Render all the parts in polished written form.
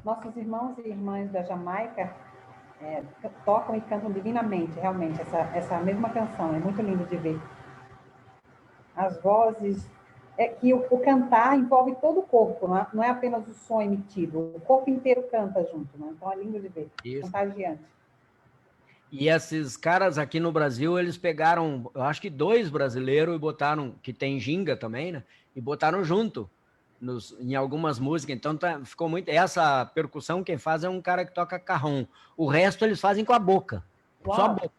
nossos irmãos e irmãs da Jamaica tocam e cantam divinamente, realmente, essa mesma canção. É muito lindo de ver. As vozes... que o cantar envolve todo o corpo, não é apenas o som emitido. O corpo inteiro canta junto, né? Então é lindo de ver. Isso. Contagiante. E esses caras aqui no Brasil, eles pegaram, eu acho que 2 brasileiros e botaram, que tem ginga também, né? E botaram junto em algumas músicas. Então ficou muito. Essa percussão quem faz é um cara que toca carrom. O resto eles fazem com a boca. Uau. Só a boca.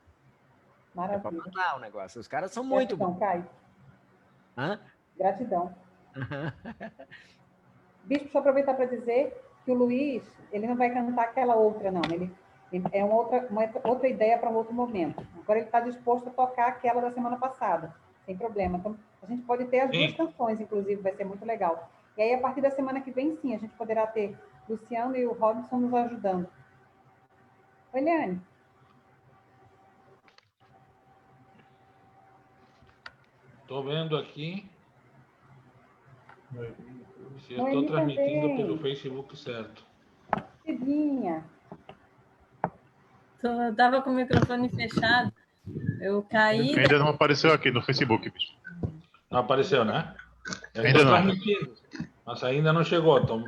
Maravilha. É pra matar o negócio. Os caras são muito bons. Caio. Hã? Gratidão. Bispo, só aproveitar para dizer que o Luiz, ele não vai cantar aquela outra, não. Ele é uma outra ideia para um outro momento. Agora ele está disposto a tocar aquela da semana passada, sem problema. Então, a gente pode ter as duas canções, inclusive, vai ser muito legal. E aí, a partir da semana que vem, sim, a gente poderá ter Luciano e o Robson nos ajudando. Oi, Eliane. Estou vendo aqui se eu estou transmitindo pelo Facebook certo. Cidinha. Estava com o microfone fechado. Eu caí. Ainda não apareceu aqui no Facebook, bicho. Não apareceu, né? Ainda não. Transmitindo, mas ainda não chegou. Então...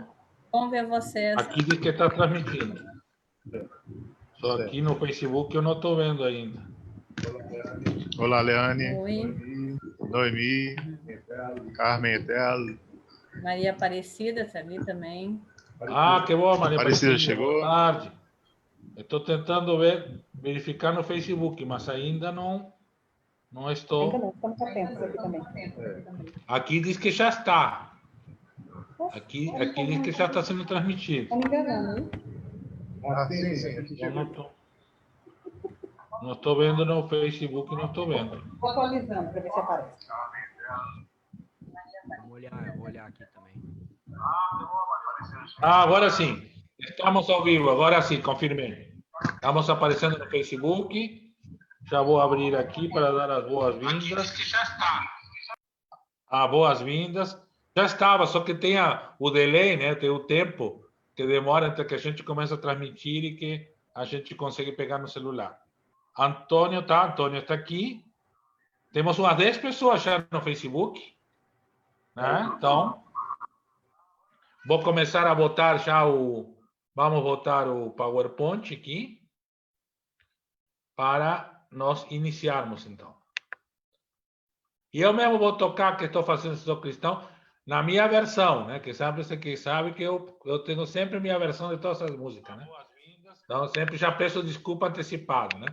Vamos ver vocês. Aqui diz que está transmitindo. Só aqui no Facebook eu não estou vendo ainda. Olá, Leane. Oi. Noemi. Carmen Etel. Maria Aparecida está ali também. Ah, que bom, Maria Aparecida chegou. Boa tarde. Estou tentando verificar no Facebook, mas ainda não estou. Ainda não, estamos atentos aqui também. Aqui diz que já está. Aqui diz que já está sendo transmitido. Estou me enganando, hein? Não estou vendo no Facebook, não estou vendo. Estou atualizando para ver se aparece. Vamos olhar aqui também. Ah, agora sim. Estamos ao vivo, agora sim, confirmei. Estamos aparecendo no Facebook. Já vou abrir aqui para dar as boas-vindas. Ah, boas-vindas. Já estava, só que tem o delay, né? Tem o tempo que demora entre que a gente começa a transmitir e que a gente consegue pegar no celular. Antônio está aqui. Temos umas 10 pessoas já no Facebook, né? Então, vou começar a botar já vamos botar o PowerPoint aqui para nós iniciarmos, então. E eu mesmo vou tocar, que estou fazendo Sou Cristão, na minha versão, né? Que você que sabe que eu tenho sempre minha versão de todas as músicas, né? Então, sempre já peço desculpa antecipado, né?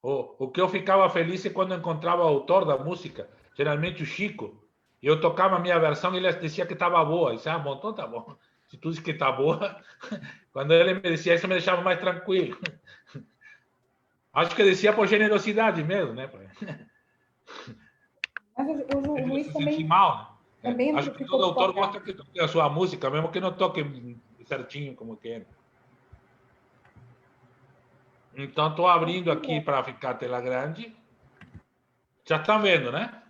O que eu ficava feliz é quando encontrava o autor da música, geralmente o Chico, e eu tocava a minha versão e ele dizia que estava boa. E disse, bom, então tá bom. Se tu diz que está boa, quando ele me dizia isso, me deixava mais tranquilo. Acho que dizia por generosidade mesmo, né? Mas o Luiz se também... sentir mal, né? Também Acho que todo autor gosta que toque a sua música, mesmo que não toque certinho como quer. Então, estou abrindo aqui para ficar a tela grande. Já estão vendo, né?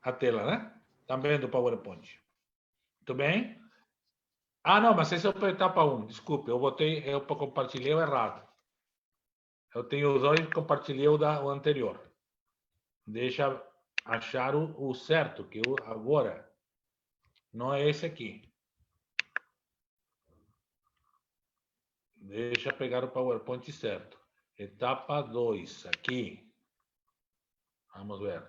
A tela, né? Estão vendo o PowerPoint. Muito bem? Ah, não, mas esse é o etapa 1. Desculpe, eu compartilhei o errado. Eu tenho os dois e compartilhei o anterior. Deixa achar o certo, que agora não é esse aqui. Deixa pegar o PowerPoint certo. Etapa 2, aqui. Vamos ver.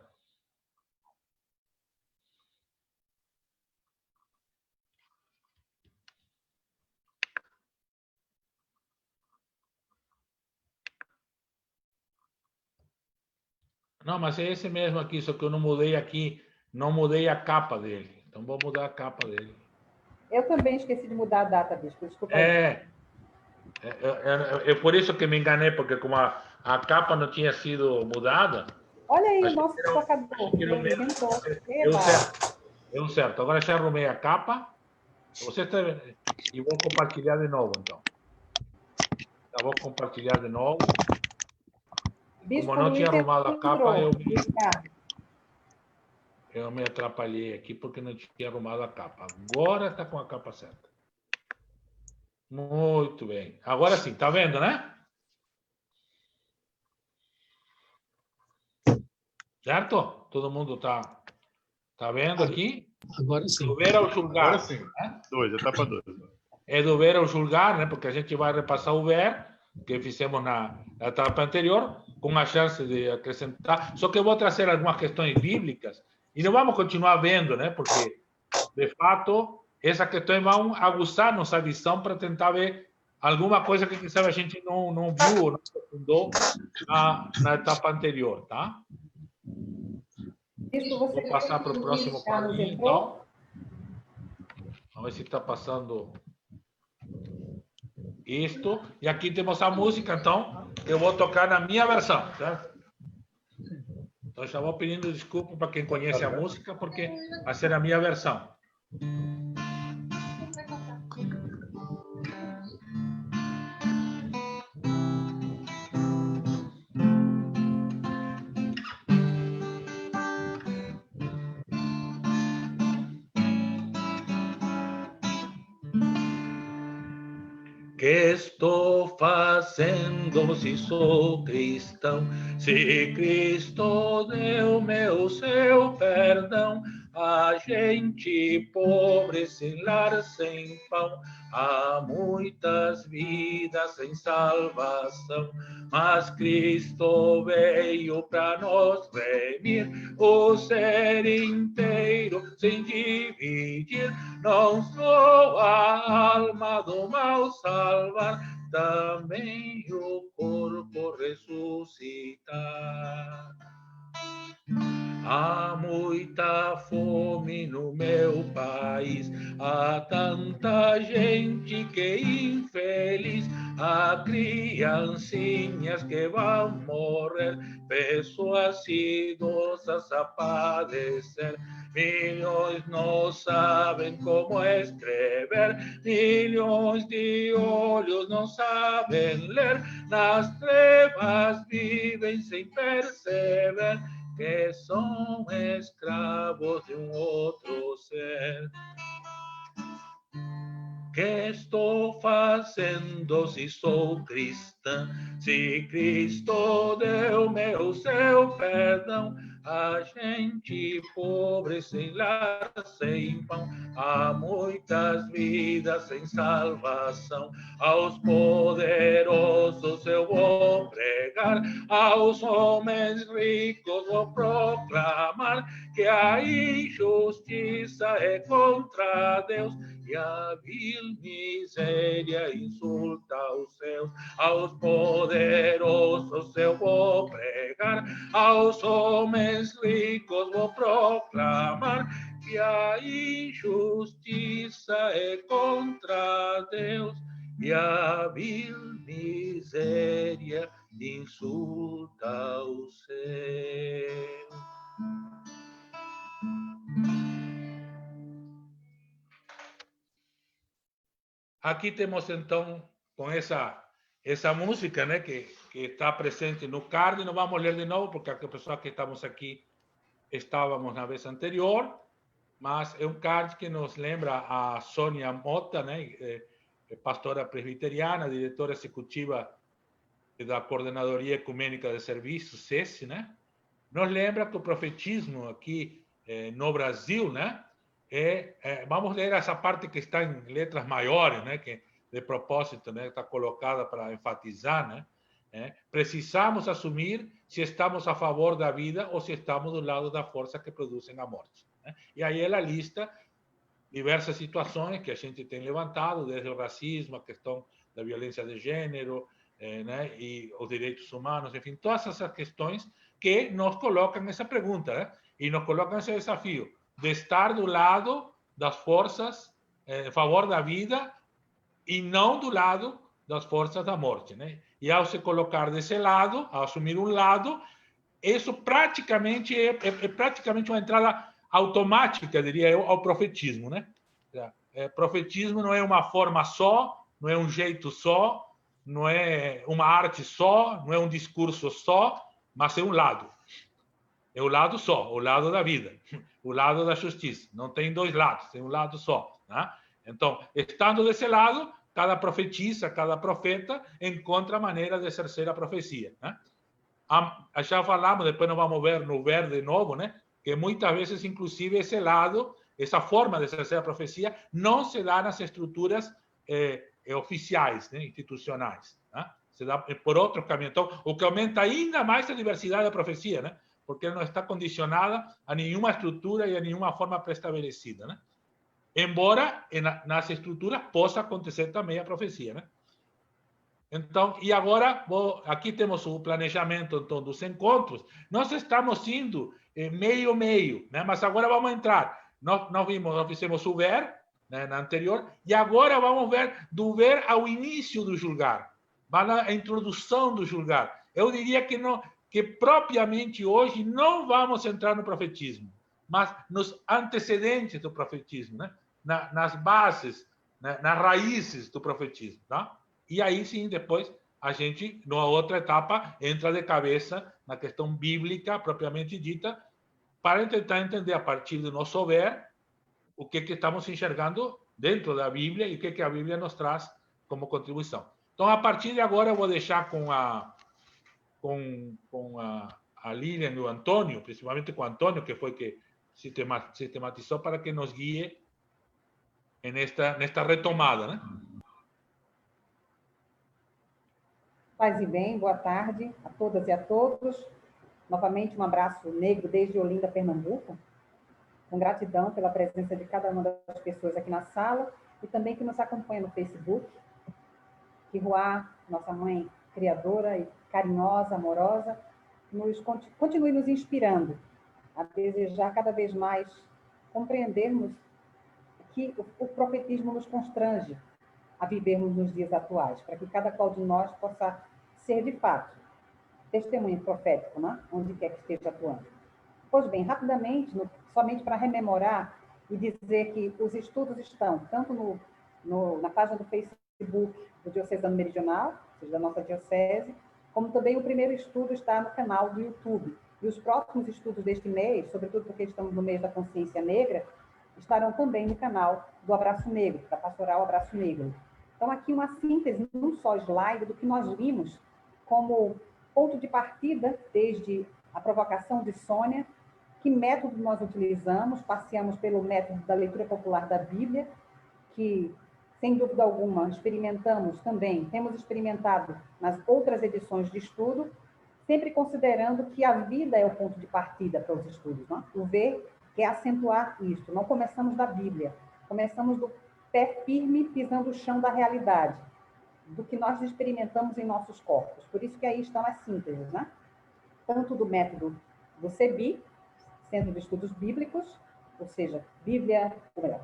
Não, mas é esse mesmo aqui, só que eu não mudei aqui, não mudei a capa dele. Então, vou mudar a capa dele. Eu também esqueci de mudar a data, Bispo, desculpa. É por isso que me enganei, porque como a capa não tinha sido mudada... Olha aí o nosso tocador. Deu certo. Agora já arrumei a capa. Você está vendo? E vou compartilhar de novo, então. Já vou compartilhar de novo. Bispo, como não tinha arrumado a capa, eu me atrapalhei aqui porque não tinha arrumado a capa. Agora está com a capa certa. Muito bem. Agora sim, tá vendo, né? Certo? Todo mundo tá vendo aqui? Agora sim. Do ver ao julgar. Agora sim. 2, etapa 2. É do ver ao julgar, né? Porque a gente vai repassar o ver, que fizemos na etapa anterior, com a chance de acrescentar. Só que eu vou trazer algumas questões bíblicas e não vamos continuar vendo, né? Porque, de fato, essas questões vão aguçar nossa visão para tentar ver alguma coisa que, quem sabe, a gente não viu ou não aprofundou na etapa anterior, tá? Isso, você Vou passar para o próximo Carlos quadrinho, entrou? então. Vamos ver se está passando isto. E aqui temos a música, então, que eu vou tocar na minha versão, certo? Então, já vou pedindo desculpa para quem conhece a música, porque vai ser a minha versão. Que estou fazendo se sou cristão? Se Cristo deu-me o seu perdão, a gente pobre sem lar, sem pão, há muitas vidas sem salvação. Mas Cristo veio para nos remir, o ser inteiro sem dividir, não só a alma do mal salvar, também o corpo ressuscitar. Há muita fome no meu país, há tanta gente que infeliz, há criancinhas que vão morrer, pessoas idosas a padecer. Milhões não sabem como escrever, milhões de olhos não sabem ler, nas trevas vivem sem perceber que são escravos de outro ser. Que estou fazendo se sou cristã? Se Cristo deu-me o seu perdão, a gente pobre sem lar, sem pão, há muitas vidas sem salvação. Aos poderosos eu vou pregar, aos homens ricos vou proclamar que a injustiça é contra Deus e a vil miséria insulta os céus. Aos poderosos eu vou pregar, aos homens ricos vou proclamar que a injustiça é contra Deus e a vil miséria insulta os céus. Aqui temos, então, com essa música, né, que está presente no card. Não vamos ler de novo, porque a pessoa que estamos aqui estávamos na vez anterior, mas é um card que nos lembra a Sônia Mota, né, pastora presbiteriana, diretora executiva da Coordenadoria Ecumênica de Serviços, SESI, né? Nos lembra que o profetismo aqui no Brasil, né? Vamos ler essa parte que está em letras maiores, né? Que de propósito, né? Está colocada para enfatizar, né? Precisamos assumir se estamos a favor da vida ou se estamos do lado das forças que produzem a morte, né? E aí ela lista diversas situações que a gente tem levantado, desde o racismo, a questão da violência de gênero, né? E os direitos humanos, enfim, todas essas questões que nos colocam essa pergunta, né? E nos colocam esse desafio de estar do lado das forças a favor da vida e não do lado das forças da morte, né? E ao se colocar desse lado, ao assumir um lado, isso praticamente é praticamente uma entrada automática, diria eu, ao profetismo, né? Profetismo não é uma forma só, não é um jeito só, não é uma arte só, não é um discurso só, mas é um lado. É o lado só, o lado da vida, o lado da justiça. Não tem dois lados, tem um lado só, né? Então, estando desse lado, cada profetisa, cada profeta encontra a maneira de exercer a profecia, né? Já falamos, depois nós vamos ver no ver de novo, né? Que muitas vezes, inclusive, esse lado, essa forma de exercer a profecia, não se dá nas estruturas oficiais, né? Institucionais, né? Se dá por outros caminhos. Então, o que aumenta ainda mais a diversidade da profecia, né? Porque ela não está condicionada a nenhuma estrutura e a nenhuma forma pré-estabelecida, né? Embora nas estruturas possa acontecer também a profecia, né? Então, e agora, aqui temos o planejamento então, dos encontros. Nós estamos indo meio, né? Mas agora vamos entrar. Nós fizemos o ver, né, na anterior, e agora vamos ver do ver ao início do julgar. Vai na introdução do julgar. Eu diria que não, que propriamente hoje não vamos entrar no profetismo, mas nos antecedentes do profetismo, né? Nas bases, né? Nas raízes do profetismo, tá? E aí sim, depois, a gente, numa outra etapa, entra de cabeça na questão bíblica, propriamente dita, para tentar entender, a partir do nosso ver, o que estamos enxergando dentro da Bíblia e o que a Bíblia nos traz como contribuição. Então, a partir de agora, eu vou deixar com a Lilian e o Antônio, principalmente com o Antônio, que foi que sistematizou para que nos guie nesta retomada, né? Paz e bem, boa tarde a todas e a todos. Novamente, um abraço negro desde Olinda, Pernambuco. Com gratidão pela presença de cada uma das pessoas aqui na sala e também que nos acompanha no Facebook. Que Ruá, nossa mãe criadora e carinhosa, amorosa, continue nos inspirando a desejar cada vez mais compreendermos que o profetismo nos constrange a vivermos nos dias atuais, para que cada qual de nós possa ser, de fato, testemunho profético, né? Onde quer que esteja atuando. Pois bem, rapidamente, somente para rememorar e dizer que os estudos estão tanto na página do Facebook do Diocesano Meridional, ou seja, da nossa diocese, como também o primeiro estudo está no canal do YouTube. E os próximos estudos deste mês, sobretudo porque estamos no mês da consciência negra, estarão também no canal do Abraço Negro, da Pastoral Abraço Negro. Então, aqui uma síntese, num só slide, do que nós vimos como ponto de partida, desde a provocação de Sônia, que método nós utilizamos, passeamos pelo método da leitura popular da Bíblia, que, sem dúvida alguma, temos experimentado nas outras edições de estudo, sempre considerando que a vida é o ponto de partida para os estudos, não? O ver quer acentuar isto. Não começamos da Bíblia, começamos do pé firme, pisando o chão da realidade, do que nós experimentamos em nossos corpos. Por isso que aí estão as sínteses, né? Tanto do método do CEBI, Centro de Estudos Bíblicos, ou seja, vida,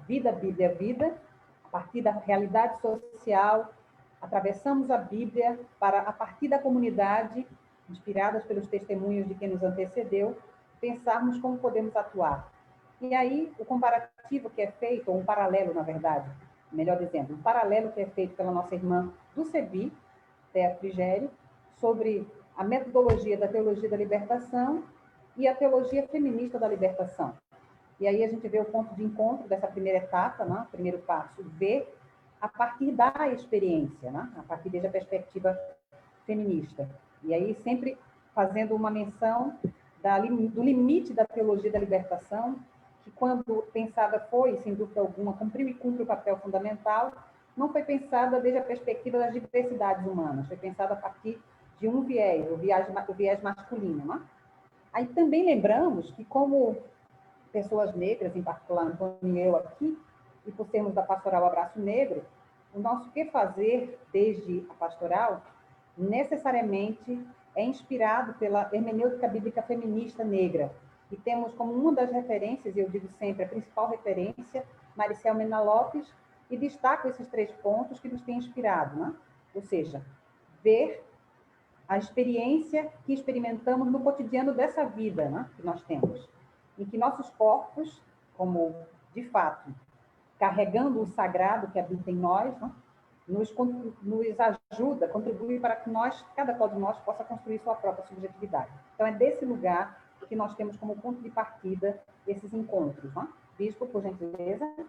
Bíblia, vida, a partir da realidade social, atravessamos a Bíblia para, a partir da comunidade, inspiradas pelos testemunhos de quem nos antecedeu, pensarmos como podemos atuar. E aí, o comparativo que é feito, ou um paralelo, na verdade, melhor dizendo, um paralelo que é feito pela nossa irmã do CEBI, Thea Frigério, sobre a metodologia da teologia da libertação e a teologia feminista da libertação. E aí a gente vê o ponto de encontro dessa primeira etapa, né? Primeiro passo, ver a partir da experiência, né? A partir da perspectiva feminista. E aí sempre fazendo uma menção do limite da teologia da libertação, que quando pensada foi, sem dúvida alguma, cumpriu e cumpre o papel fundamental, não foi pensada desde a perspectiva das diversidades humanas, foi pensada a partir de um viés, o viés masculino, né? Aí também lembramos que, como pessoas negras, em particular Antônio e eu aqui, e por sermos da Pastoral Abraço Negro, o nosso que fazer desde a pastoral necessariamente é inspirado pela hermenêutica bíblica feminista negra. E temos como uma das referências, e eu digo sempre, a principal referência, Maricel Mena Lopes, e destaco esses 3 pontos que nos têm inspirado, né? Ou seja, ver a experiência que experimentamos no cotidiano dessa vida, né, que nós temos, em que nossos corpos, como, de fato, carregando o sagrado que habita em nós, né, nos ajuda, contribui para que cada qual de nós possa construir sua própria subjetividade. Então, é desse lugar que nós temos como ponto de partida esses encontros. Né? Bispo, por gentileza.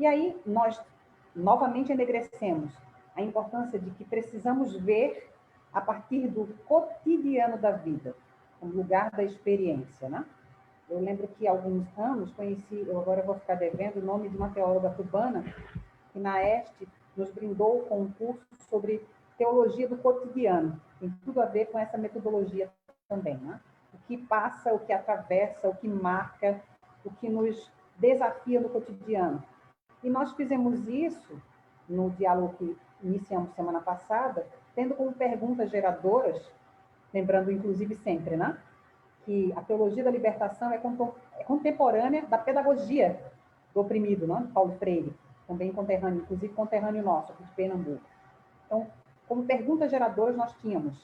E aí nós novamente enegrecemos a importância de que precisamos ver a partir do cotidiano da vida, como lugar da experiência, né? Eu lembro que há alguns anos conheci, eu agora vou ficar devendo o nome de uma teóloga cubana, que na Este nos brindou com um curso sobre teologia do cotidiano. Tem tudo a ver com essa metodologia também, né? O que passa, o que atravessa, o que marca, o que nos desafia no cotidiano. E nós fizemos isso no diálogo que iniciamos semana passada, tendo como perguntas geradoras, lembrando inclusive sempre, né? Que a teologia da libertação é contemporânea da pedagogia do oprimido, né? Paulo Freire, também conterrâneo, inclusive conterrâneo nosso, aqui de Pernambuco. Então, como perguntas geradoras, nós tínhamos: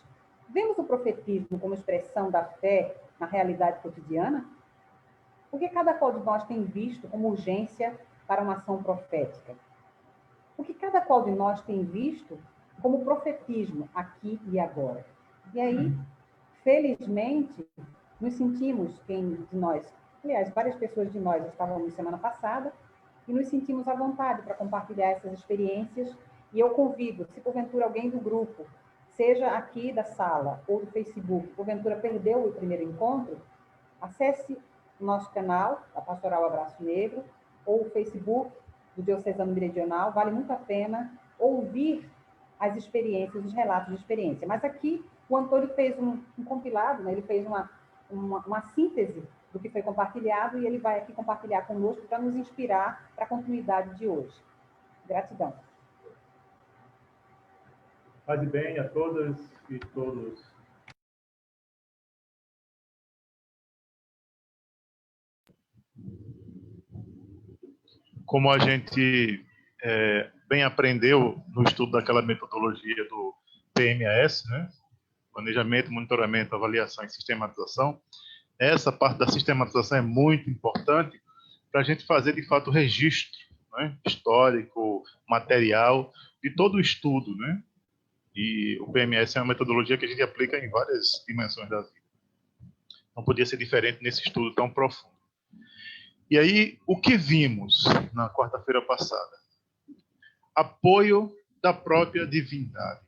vemos o profetismo como expressão da fé na realidade cotidiana? O que cada qual de nós tem visto como urgência para uma ação profética? O que cada qual de nós tem visto como profetismo aqui e agora? E aí, felizmente, nos sentimos, quem de nós, aliás, várias pessoas de nós estavam semana passada, e nos sentimos à vontade para compartilhar essas experiências. E eu convido, se porventura alguém do grupo, seja aqui da sala ou do Facebook, porventura perdeu o primeiro encontro, acesse o nosso canal, a Pastoral Abraço Negro, ou o Facebook do Diocesano Meridional. Vale muito a pena ouvir as experiências, os relatos de experiência. Mas aqui o Antônio fez um compilado, né? Ele fez uma síntese do que foi compartilhado, e ele vai aqui compartilhar conosco para nos inspirar para a continuidade de hoje. Gratidão. Paz e bem a todas e todos. Como a gente bem aprendeu no estudo daquela metodologia do PMAS, né? Planejamento, monitoramento, avaliação e sistematização, essa parte da sistematização é muito importante para a gente fazer, de fato, o registro, né? Histórico, material, de todo o estudo, né? E o PMS é uma metodologia que a gente aplica em várias dimensões da vida. Não podia ser diferente nesse estudo tão profundo. E aí, o que vimos na quarta-feira passada? Apoio da própria divindade.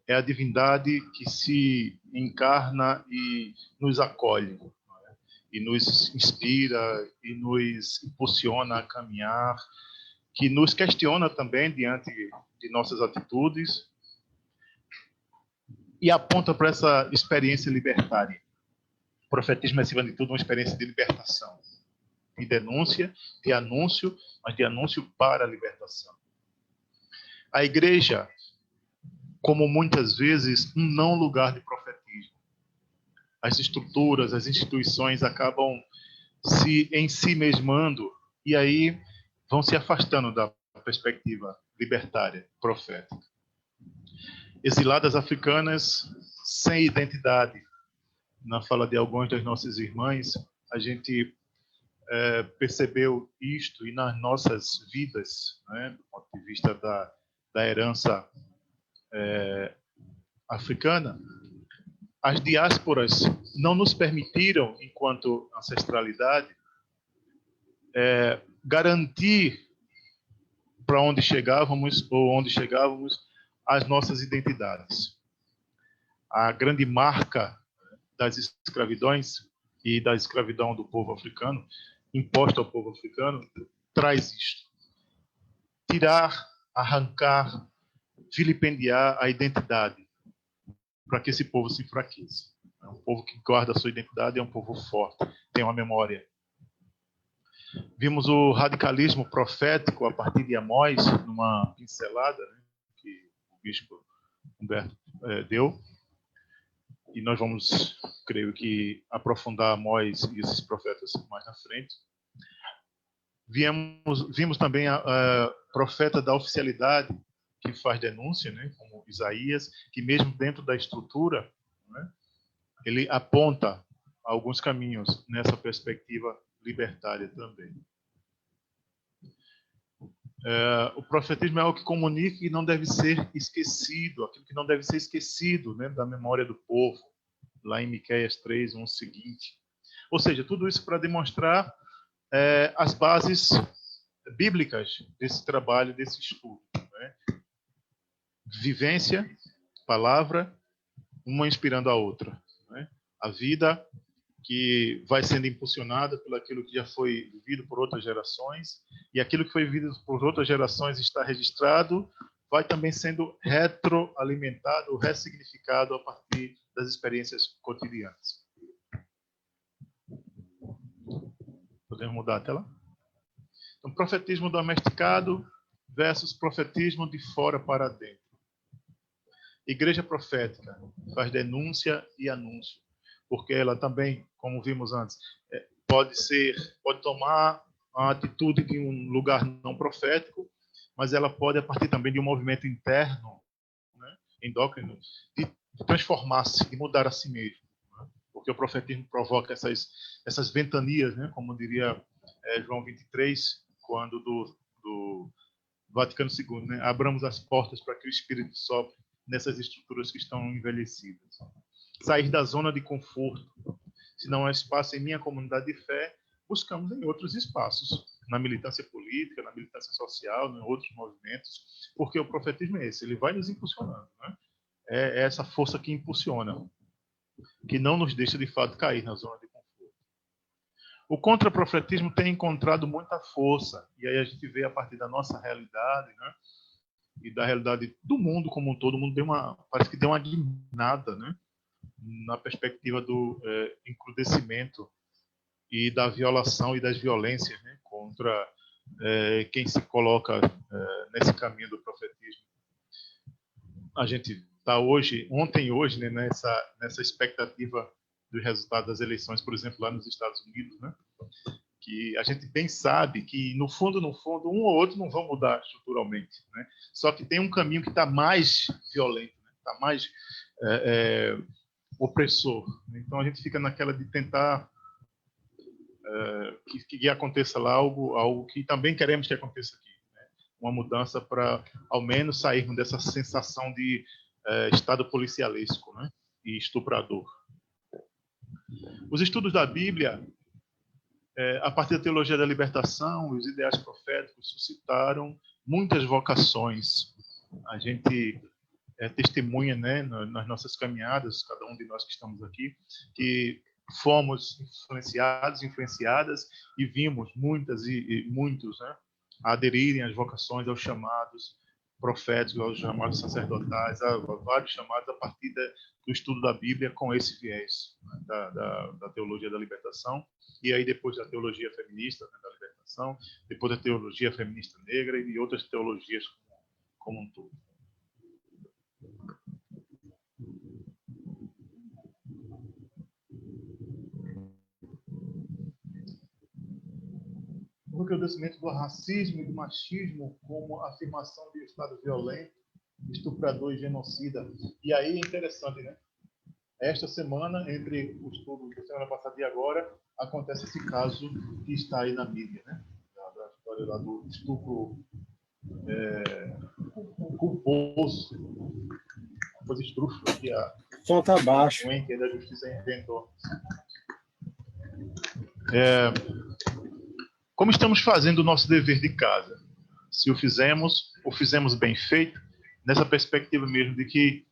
É a divindade que se encarna e nos acolhe, e nos inspira, e nos impulsiona a caminhar, que nos questiona também diante de nossas atitudes, e aponta para essa experiência libertária. O profetismo é, acima de tudo, uma experiência de libertação, de denúncia, de anúncio, mas de anúncio para a libertação. A igreja, como muitas vezes, um não lugar de profetismo. As estruturas, as instituições acabam se ensimesmando e aí vão se afastando da perspectiva libertária, profética. Exiladas africanas sem identidade. Na fala de algumas das nossas irmãs, a gente percebeu isto, e nas nossas vidas, né, do ponto de vista da herança africana, as diásporas não nos permitiram, enquanto ancestralidade, garantir para onde chegávamos ou onde chegávamos as nossas identidades. A grande marca das escravidões e da escravidão do povo africano, imposta ao povo africano, traz isto. Tirar, arrancar, vilipendiar a identidade, para que esse povo se enfraqueça. É um povo que guarda a sua identidade, é um povo forte, tem uma memória. Vimos o radicalismo profético a partir de Amós, numa pincelada, né, que o bispo Humberto deu, e nós vamos, creio que, aprofundar Amós e esses profetas mais na frente. Vimos também a profeta da oficialidade, que faz denúncia, né, como Isaías, que mesmo dentro da estrutura, né, ele aponta alguns caminhos nessa perspectiva libertária também. O profetismo é algo que comunica e não deve ser esquecido, aquilo que não deve ser esquecido, né, da memória do povo, lá em Miqueias 3, 1 seguinte. Ou seja, tudo isso para demonstrar as bases bíblicas desse trabalho, desse estudo, né? Vivência, palavra, uma inspirando a outra, né? A vida que vai sendo impulsionada por aquilo que já foi vivido por outras gerações, e aquilo que foi vivido por outras gerações está registrado, vai também sendo retroalimentado, ressignificado a partir das experiências cotidianas. Podemos mudar a tela? Então, profetismo domesticado versus profetismo de fora para dentro. Igreja profética faz denúncia e anúncio, porque ela também, como vimos antes, pode tomar a atitude de um lugar não profético, mas ela pode, a partir também de um movimento interno, né, endócrino, de transformar-se, de mudar a si mesmo, né? Porque o profetismo provoca essas ventanias, né, como diria João 23, quando do Vaticano II, né? Abramos as portas para que o Espírito sopre nessas estruturas que estão envelhecidas. Sair da zona de conforto. Se não há espaço em minha comunidade de fé, buscamos em outros espaços, na militância política, na militância social, em outros movimentos, porque o profetismo é esse, ele vai nos impulsionando, né? É essa força que impulsiona, que não nos deixa de fato cair na zona de conforto. O contraprofetismo tem encontrado muita força, e aí a gente vê a partir da nossa realidade, né? E da realidade do mundo como um todo, o mundo parece que deu uma guinada, né? Na perspectiva do encrudecimento e da violação e das violências, né? Contra quem se coloca nesse caminho do profetismo. A gente está ontem e hoje, né? Nessa expectativa do resultado das eleições, por exemplo, lá nos Estados Unidos, né? Que a gente bem sabe que, no fundo, um ou outro não vão mudar estruturalmente, né? Só que tem um caminho que está mais violento, está, né? Mais opressor. Então, a gente fica naquela de tentar que aconteça lá algo que também queremos que aconteça aqui, né? Uma mudança para, ao menos, sairmos dessa sensação de estado policialesco, né? E estuprador. Os estudos da Bíblia, a partir da teologia da libertação, os ideais proféticos suscitaram muitas vocações. A gente testemunha, né, nas nossas caminhadas, cada um de nós que estamos aqui, que fomos influenciadas e vimos muitas e muitos, né, aderirem às vocações, aos chamados proféticos, aos chamados sacerdotais, a vários chamados a partir do estudo da Bíblia com esse viés, né, da teologia da libertação, e aí depois da teologia feminista, né, da libertação, depois da teologia feminista negra e outras teologias como um todo. O recrudescimento do racismo e do machismo como afirmação de Estado violento, estuprador e genocida. E aí é interessante, né? Esta semana, entre o estudo da semana passada e agora, acontece esse caso que está aí na mídia, né? Da história lá do estupro culposo, coisa estrúxula que a som tá baixo. O ente da justiça inventou. Como estamos fazendo o nosso dever de casa? Se o fizemos bem feito, nessa perspectiva mesmo de que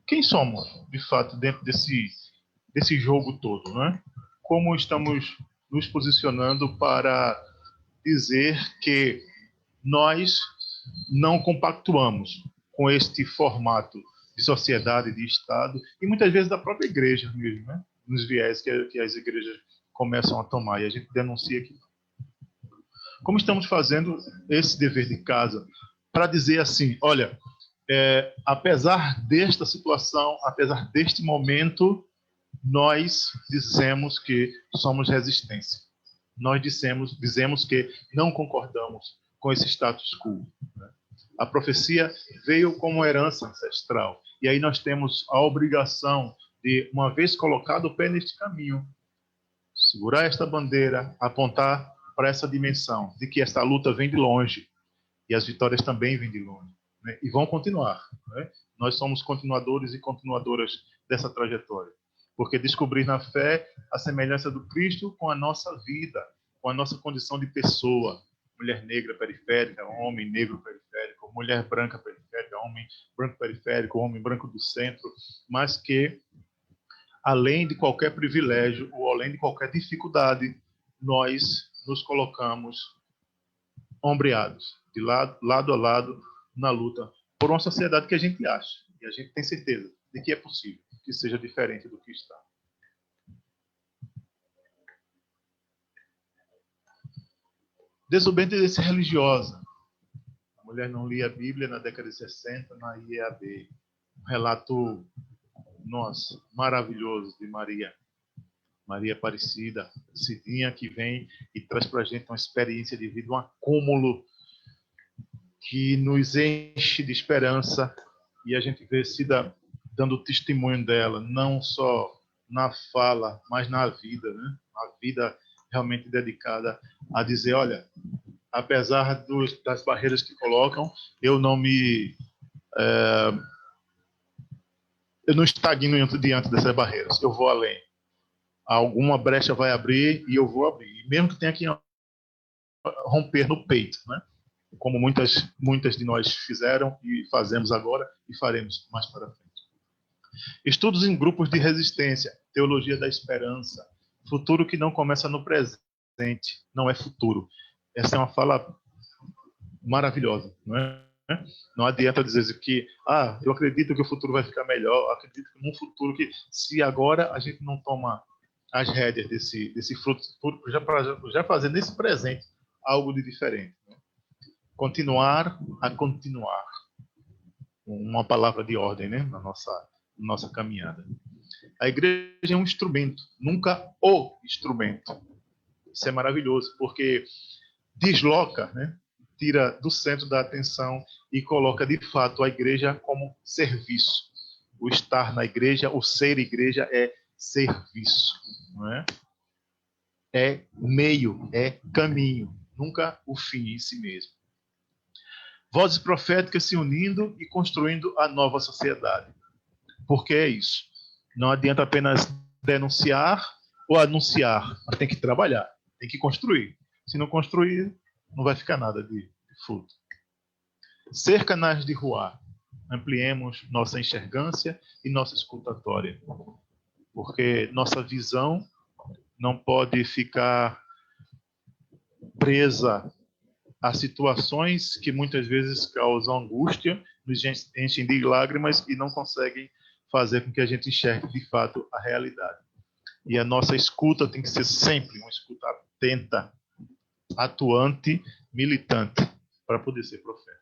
quem somos, de fato, dentro desse jogo todo, né? Como estamos nos posicionando para dizer que nós não compactuamos com este formato de sociedade, de Estado, e muitas vezes da própria igreja mesmo, né? Nos viés que as igrejas começam a tomar, e a gente denuncia aqui. Como estamos fazendo esse dever de casa para dizer assim, olha, apesar desta situação, apesar deste momento, nós dizemos que somos resistência. Nós dizemos que não concordamos com esse status quo, né? A profecia veio como herança ancestral. E aí nós temos a obrigação de, uma vez colocado o pé neste caminho, segurar esta bandeira, apontar para essa dimensão de que esta luta vem de longe e as vitórias também vêm de longe, né? E vão continuar, né? Nós somos continuadores e continuadoras dessa trajetória, porque descobrir na fé a semelhança do Cristo com a nossa vida, com a nossa condição de pessoa, mulher negra periférica, homem negro periférico, mulher branca periférica, homem branco periférico, homem branco do centro, mas que, além de qualquer privilégio ou além de qualquer dificuldade, nós nos colocamos ombreados, de lado a lado, na luta por uma sociedade que a gente acha, e a gente tem certeza de que é possível que seja diferente do que está. Desobediência religiosa. A mulher não lia a Bíblia na década de 60 na IEAB. Um relato, nossa, maravilhoso de Maria. Maria Aparecida, Cidinha, que vem e traz para a gente uma experiência de vida, um acúmulo que nos enche de esperança, e a gente vê Cida dando testemunho dela, não só na fala, mas na vida, né? A vida realmente dedicada a dizer, olha, apesar das barreiras que colocam, eu não estagno diante dessas barreiras, eu vou além. Alguma brecha vai abrir e eu vou abrir, mesmo que tenha que romper no peito, né? Como muitas de nós fizeram e fazemos agora e faremos mais para frente. Estudos em grupos de resistência, teologia da esperança, futuro que não começa no presente, não é futuro. Essa é uma fala maravilhosa, não é? Não adianta dizer que, eu acredito que o futuro vai ficar melhor, eu acredito que num futuro que, se agora a gente não toma as rédeas desse futuro, já fazer nesse presente algo de diferente, né? Continuar a continuar. Uma palavra de ordem, né? Na nossa caminhada. A igreja é um instrumento, nunca o instrumento. Isso é maravilhoso, porque desloca, né? Tira do centro da atenção e coloca, de fato, a igreja como serviço. O estar na igreja, o ser igreja é serviço. Não é? É meio, é caminho, nunca o fim em si mesmo. Vozes proféticas se unindo e construindo a nova sociedade. Porque é isso. Não adianta apenas denunciar ou anunciar, mas tem que trabalhar, tem que construir. Se não construir, não vai ficar nada de fruto. Ser canais de rua. Ampliemos nossa enxergância e nossa escutatória. Porque nossa visão não pode ficar presa a situações que muitas vezes causam angústia, nos enchem de lágrimas e não conseguem fazer com que a gente enxergue de fato a realidade. E a nossa escuta tem que ser sempre uma escuta atenta, atuante, militante, para poder ser profeta.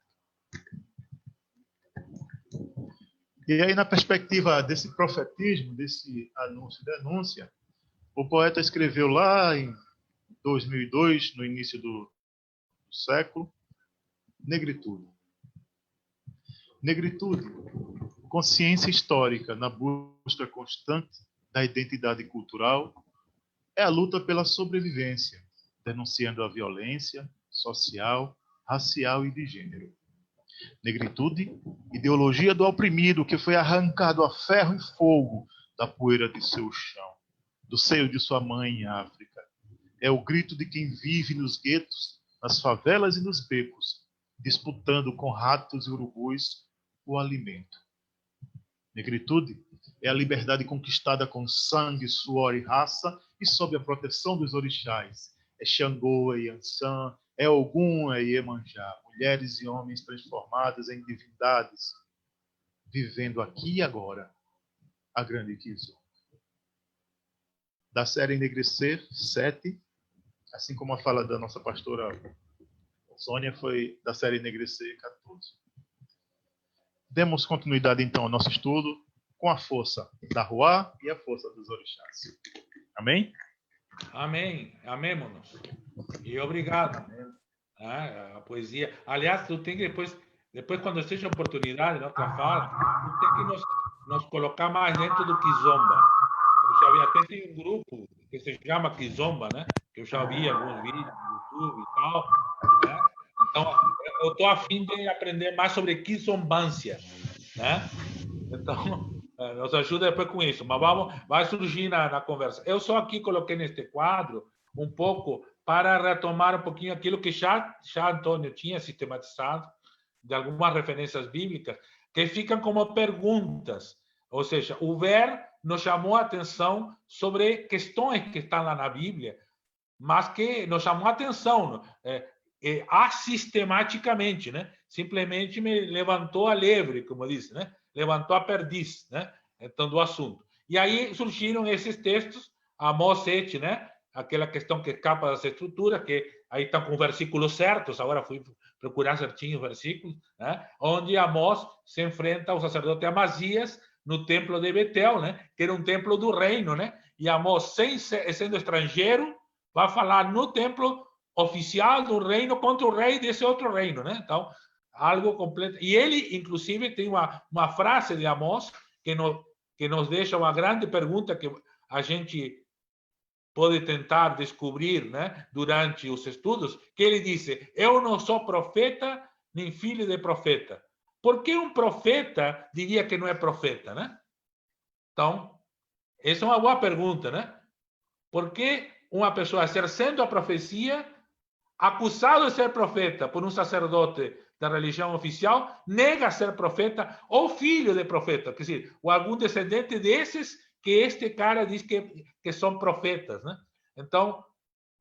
E aí, na perspectiva desse profetismo, desse anúncio e denúncia, o poeta escreveu lá em 2002, no início do século, negritude. Negritude, consciência histórica na busca constante da identidade cultural, é a luta pela sobrevivência, denunciando a violência social, racial e de gênero. Negritude, ideologia do oprimido que foi arrancado a ferro e fogo da poeira de seu chão, do seio de sua mãe em África. É o grito de quem vive nos guetos, nas favelas e nos becos, disputando com ratos e urubus o alimento. Negritude é a liberdade conquistada com sangue, suor e raça e sob a proteção dos orixás. É Xangô, é Yansan, é Ogum, é Iemanjá. Mulheres e homens transformados em divindades, vivendo aqui e agora a grande Kizomba. Da série Enegrecer, 7, assim como a fala da nossa pastora Sônia foi da série Enegrecer, 14. Demos continuidade, então, ao nosso estudo com a força da Ruá e a força dos orixás. Amém? Amém. Amemos. E obrigado. A poesia. Aliás, tu tem que depois quando seja oportunidade, na outra fala, tu tem que nos colocar mais dentro do Kizomba. Eu já vi, até tem um grupo que se chama Kizomba, né? Que eu já vi alguns vídeos no YouTube e tal, né? Então, eu estou a fim de aprender mais sobre quizombância, né? Então, nos ajuda depois com isso. Mas vai surgir na conversa. Eu só aqui coloquei neste quadro um pouco para retomar um pouquinho aquilo que já Antônio tinha sistematizado, de algumas referências bíblicas, que ficam como perguntas. Ou seja, o ver nos chamou a atenção sobre questões que estão lá na Bíblia, mas que nos chamou a atenção assistematicamente, né? Simplesmente me levantou a lebre, como disse, né? Levantou a perdiz, né? Então, do assunto. E aí surgiram esses textos, Amós 7, né? Aquela questão que escapa das estruturas, que aí estão com versículos certos, agora fui procurar certinho os versículos, né? Onde Amós se enfrenta ao sacerdote Amazias no templo de Betel, né? Que era um templo do reino, né? E Amós, sendo estrangeiro, vai falar no templo oficial do reino contra o rei desse outro reino, né? Então, algo completo. E ele, inclusive, tem uma frase de Amós que nos deixa uma grande pergunta que a gente pode tentar descobrir, né, durante os estudos, que ele disse: eu não sou profeta nem filho de profeta. Por que um profeta diria que não é profeta, né? Então, essa é uma boa pergunta, né? Por que uma pessoa exercendo a profecia, acusado de ser profeta por um sacerdote da religião oficial, nega ser profeta ou filho de profeta, quer dizer, ou algum descendente desses que este cara diz que são profetas, né? Então,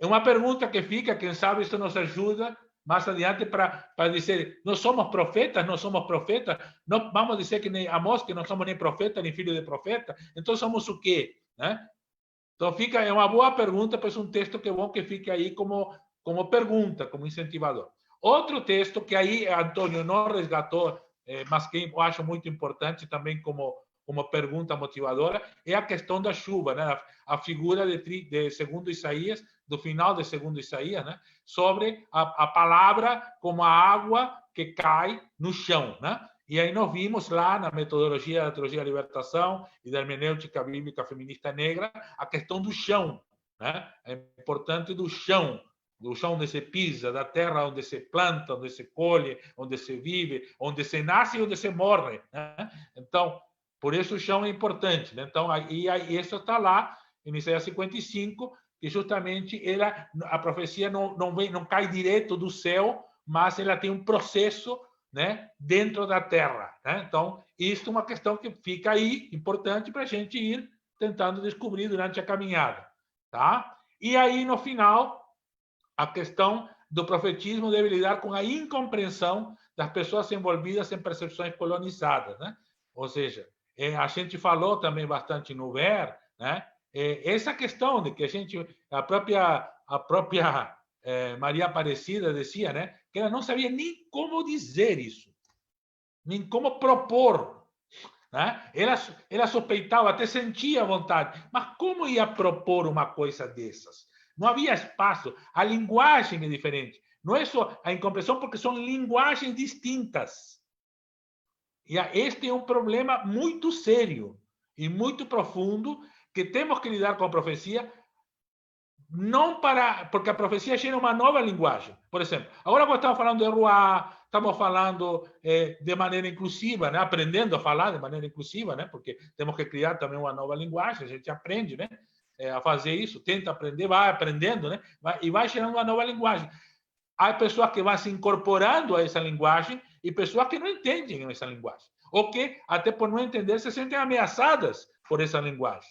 é uma pergunta que fica, quem sabe isso nos ajuda mais adiante para dizer, nós somos profetas, não somos profetas, não vamos dizer que nem Amós, que não somos nem profeta, nem filho de profeta, então somos o quê, né? Então, é uma boa pergunta, pois um texto que é bom que fique aí como pergunta, como incentivador. Outro texto que aí Antônio não resgatou, mas que eu acho muito importante também como pergunta motivadora, é a questão da chuva, né? A figura de segundo Isaías, do final de segundo Isaías, né? Sobre a palavra como a água que cai no chão, né? E aí nós vimos lá na metodologia da teologia da libertação e da hermenêutica bíblica feminista negra a questão do chão, né? É importante do chão onde se pisa, da terra onde se planta, onde se colhe, onde se vive, onde se nasce e onde se morre, né? Então, por isso o chão é importante, né? Então, aí isso está lá em Isaías 55, que justamente a profecia não cai direto do céu, mas ela tem um processo, né, dentro da terra, né? Então, isso é uma questão que fica aí importante para a gente ir tentando descobrir durante a caminhada, tá? E aí, no final, a questão do profetismo deve lidar com a incompreensão das pessoas envolvidas em percepções colonizadas, né? Ou seja, a gente falou também bastante no VER, né? Essa questão de que a própria Maria Aparecida dizia, né, que ela não sabia nem como dizer isso, nem como propor, né? Ela suspeitava, até sentia vontade, mas como ia propor uma coisa dessas? Não havia espaço, a linguagem é diferente. Não é só a incompreensão, porque são linguagens distintas. E este é um problema muito sério e muito profundo que temos que lidar com a profecia, porque a profecia gera uma nova linguagem. Por exemplo, agora nós estamos falando de Ruá, estamos falando de maneira inclusiva, né? Aprendendo a falar de maneira inclusiva, né? Porque temos que criar também uma nova linguagem, a gente aprende, né? A fazer isso, tenta aprender, vai aprendendo, né? E vai gerando uma nova linguagem. Há pessoas que vão se incorporando a essa linguagem e pessoas que não entendem essa linguagem. Ou que, até por não entender, se sentem ameaçadas por essa linguagem,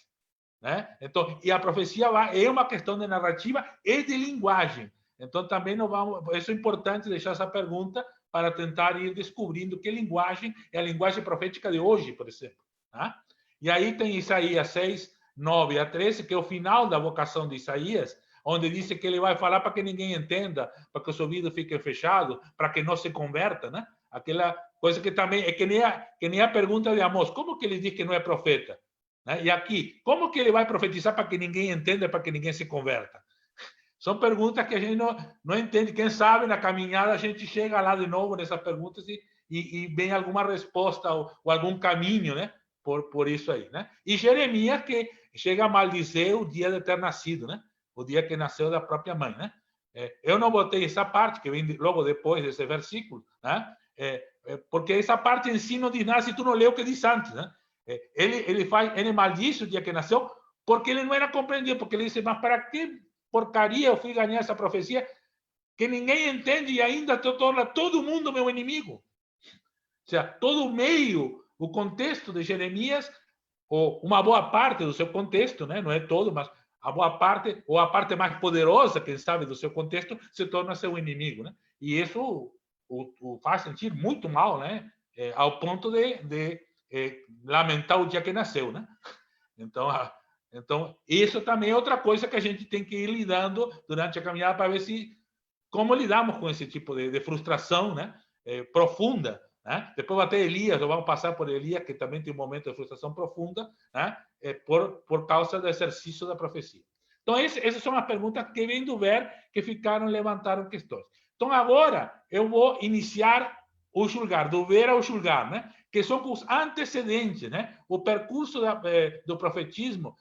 né? Então, e a profecia é uma questão de narrativa e de linguagem. Então, também não vamos... Isso é importante deixar essa pergunta para tentar ir descobrindo que linguagem é a linguagem profética de hoje, por exemplo, tá? E aí tem Isaías 6, 9 a 13, que é o final da vocação de Isaías, onde diz que ele vai falar para que ninguém entenda, para que os ouvidos fiquem fechados, para que não se converta, né? Aquela coisa que também é que nem a pergunta de Amós, como que ele diz que não é profeta? Né? E aqui, como que ele vai profetizar para que ninguém entenda, para que ninguém se converta? São perguntas que a gente não entende. Quem sabe, na caminhada, a gente chega lá de novo nessas perguntas e vem alguma resposta ou algum caminho, né? Por isso aí, né? E Jeremias, que chega a maldizer o dia de ter nascido, né? O dia que nasceu da própria mãe, né? Eu não botei essa parte, que vem logo depois desse versículo, né? Porque essa parte em si não diz nada se tu não lê o que diz antes, né? Ele maldiz o dia que nasceu porque ele não era compreendido, porque ele disse, mas para que porcaria eu fui ganhar essa profecia que ninguém entende e ainda torna todo mundo meu inimigo? Ou seja, todo o meio, o contexto de Jeremias, ou uma boa parte do seu contexto, né? Não é todo, mas a boa parte, ou a parte mais poderosa, quem sabe, do seu contexto, se torna seu inimigo, né? E isso o faz sentir muito mal, né? Ao ponto de lamentar o dia que nasceu, né? Então, isso também é outra coisa que a gente tem que ir lidando durante a caminhada para ver como lidamos com esse tipo de frustração, né? Profunda, né? Depois vai ter Elias, vamos passar por Elias, que também tem um momento de frustração profunda, né? Por causa do exercício da profecia. Então, essas são as perguntas que vem do ver, que levantaram questões. Então, agora eu vou iniciar o julgar, do ver ao julgar, né? Que são os antecedentes, né? O percurso do profetismo,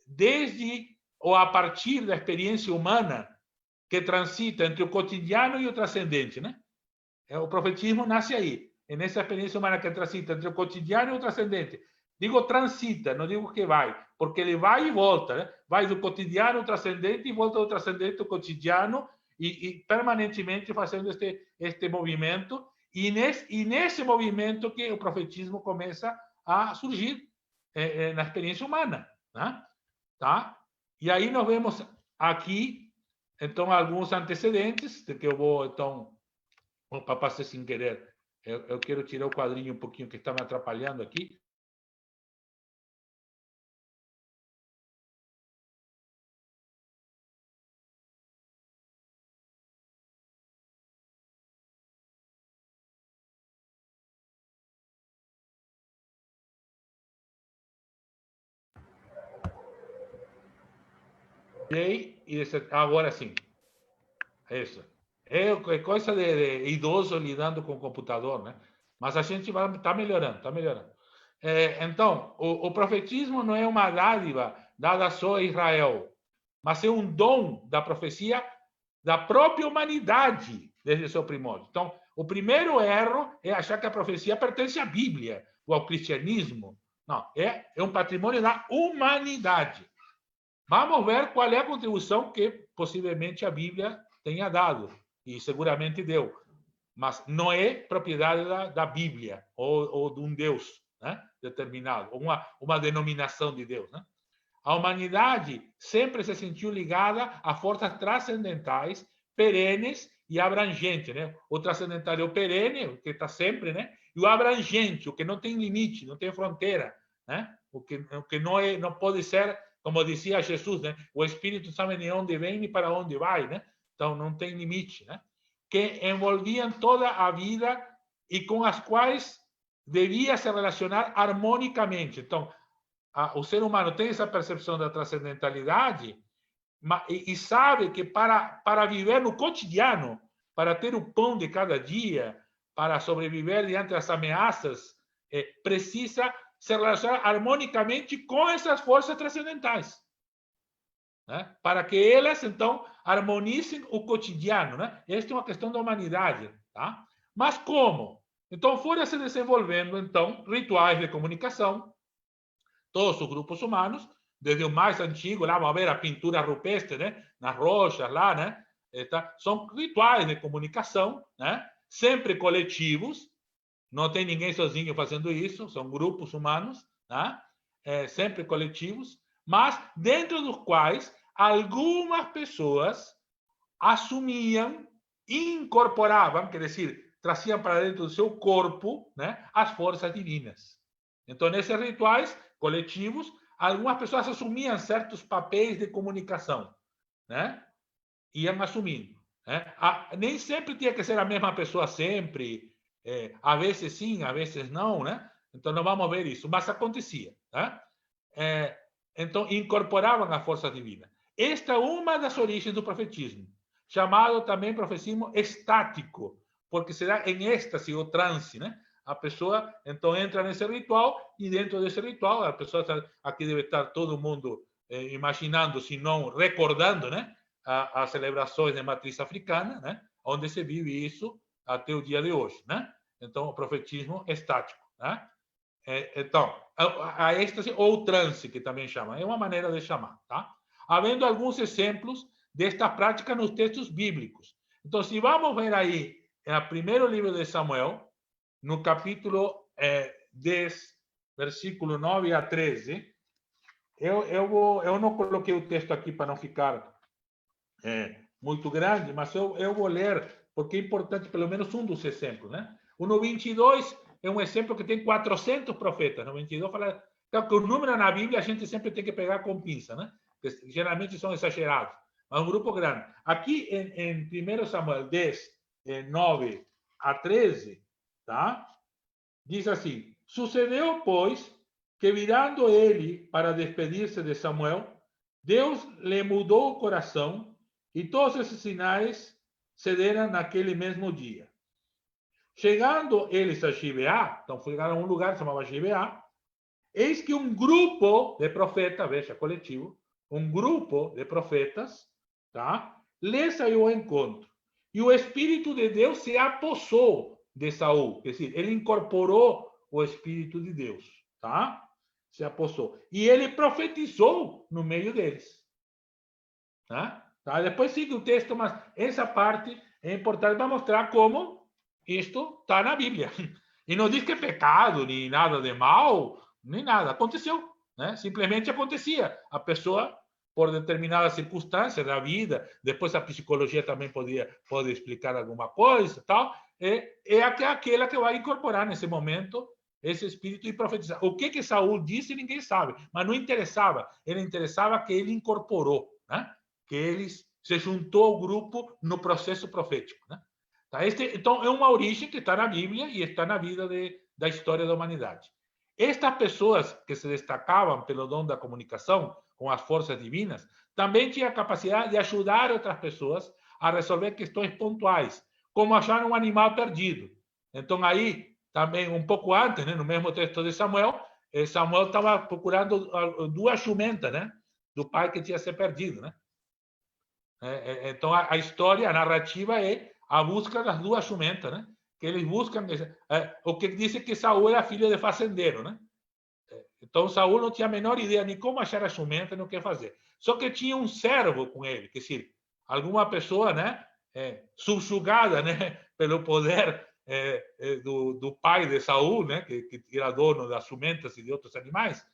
desde ou a partir da experiência humana que transita entre o cotidiano e o transcendente, né? O profetismo nasce aí, nessa experiência humana que transita entre o cotidiano e o transcendente. Digo transita, não digo que vai, porque ele vai e volta, né? Vai do cotidiano ao transcendente e volta do transcendente ao cotidiano e permanentemente fazendo este movimento. E nesse movimento que o profetismo começa a surgir na experiência humana, né? Tá? E aí nós vemos aqui, então, alguns antecedentes, de que eu vou, então, para passar sem querer, eu quero tirar o quadrinho um pouquinho que está me atrapalhando aqui. E agora sim. Isso. É coisa de idoso lidando com o computador, né? Mas a gente está melhorando, está melhorando. Então, o profetismo não é uma dádiva dada só a Israel, mas é um dom da profecia da própria humanidade desde seu primórdio. Então, o primeiro erro é achar que a profecia pertence à Bíblia ou ao cristianismo. Não, é um patrimônio da humanidade. Vamos ver qual é a contribuição que possivelmente a Bíblia tenha dado, e seguramente deu, mas não é propriedade da Bíblia ou de um Deus, né, determinado, uma denominação de Deus, né? A humanidade sempre se sentiu ligada a forças transcendentais, perenes e abrangentes, né? O transcendental é o perene, o que está sempre, né? E o abrangente, o que não tem limite, não tem fronteira, né? O que não pode ser, como dizia Jesus, né? O Espírito sabe de onde vem e para onde vai, né? Então, não tem limite, né? Que envolviam toda a vida e com as quais devia se relacionar harmonicamente. Então, o ser humano tem essa percepção da transcendentalidade e sabe que para viver no cotidiano, para ter o pão de cada dia, para sobreviver diante das ameaças, precisa se relacionar harmonicamente com essas forças transcendentais, né? Para que elas, então, harmonizem o cotidiano, né? Esta é uma questão da humanidade, tá? Mas como? Então, foram se desenvolvendo, então, rituais de comunicação, todos os grupos humanos, desde o mais antigo, lá vamos ver a pintura rupestre, né? Nas rochas, lá, né? São rituais de comunicação, né? Sempre coletivos, não tem ninguém sozinho fazendo isso, são grupos humanos, né? Sempre coletivos, mas dentro dos quais algumas pessoas assumiam, incorporavam, quer dizer, traziam para dentro do seu corpo, né, as forças divinas. Então, nesses rituais coletivos, algumas pessoas assumiam certos papéis de comunicação, né? Iam assumindo, né? Nem sempre tinha que ser a mesma pessoa sempre, às vezes sim, às vezes não, né? Então, não vamos ver isso, mas acontecia, né? Então, incorporavam a força divina. Esta é uma das origens do profetismo, chamado também profetismo estático, porque se dá em êxtase ou transe, né? A pessoa, então, entra nesse ritual e dentro desse ritual, a pessoa, aqui deve estar todo mundo imaginando, se não recordando, né? As celebrações de matriz africana, né? Onde se vive isso até o dia de hoje, né? Então, o profetismo estático, né? Então, a êxtase ou transe, que também chama, é uma maneira de chamar, tá? Havendo alguns exemplos desta prática nos textos bíblicos. Então, se vamos ver aí, no primeiro livro de Samuel, no capítulo 10, versículo 9 a 13, eu não coloquei o texto aqui para não ficar muito grande, mas eu vou ler, porque é importante pelo menos um dos exemplos, né? O no 22 é um exemplo que tem 400 profetas. No 22 fala... Então, que o número na Bíblia a gente sempre tem que pegar com pinça, né? Que geralmente são exagerados. Mas um grupo grande. Aqui em 1 Samuel 10, 9 a 13, tá? Diz assim: sucedeu, pois, que virando ele para despedir-se de Samuel, Deus lhe mudou o coração e todos esses sinais se deram naquele mesmo dia. Chegando eles a Gibeá, então chegaram a um lugar que se chamava Gibeá, eis que um grupo de profetas, veja, coletivo, um grupo de profetas, tá? Lhe saiu ao encontro. E o Espírito de Deus se apossou de Saul. Quer dizer, ele incorporou o Espírito de Deus, tá? Se apossou. E ele profetizou no meio deles. Tá? Depois sigue o texto, mas essa parte é importante para mostrar como isto está na Bíblia. E não diz que é pecado, nem nada de mal, nem nada. Aconteceu, né? Simplesmente acontecia. A pessoa, por determinadas circunstâncias da vida, depois a psicologia também pode explicar alguma coisa, tal, é aquela que vai incorporar nesse momento esse espírito e profetizar. O que Saul disse, ninguém sabe, mas não interessava. Ele interessava que ele incorporou, né? Que ele se juntou ao grupo no processo profético, né? Tá? Então, é uma origem que está na Bíblia e está na vida da história da humanidade. Estas pessoas que se destacavam pelo dom da comunicação com as forças divinas também tinham a capacidade de ajudar outras pessoas a resolver questões pontuais, como achar um animal perdido. Então, aí, também, um pouco antes, né, no mesmo texto de Samuel, Samuel estava procurando 2 jumentas, né, do pai que tinha se perdido, né? Então, a história, a narrativa é a busca das 2 jumentas, né? Que eles buscam, o que diz que Saul era filho de fazendeiro, né? Então, Saul não tinha a menor ideia nem como achar a jumenta, nem o que fazer. Só que tinha um servo com ele, quer dizer, alguma pessoa, né, subjugada, né, pelo poder do pai de Saul, né, que era dono das jumentas e de outros animais,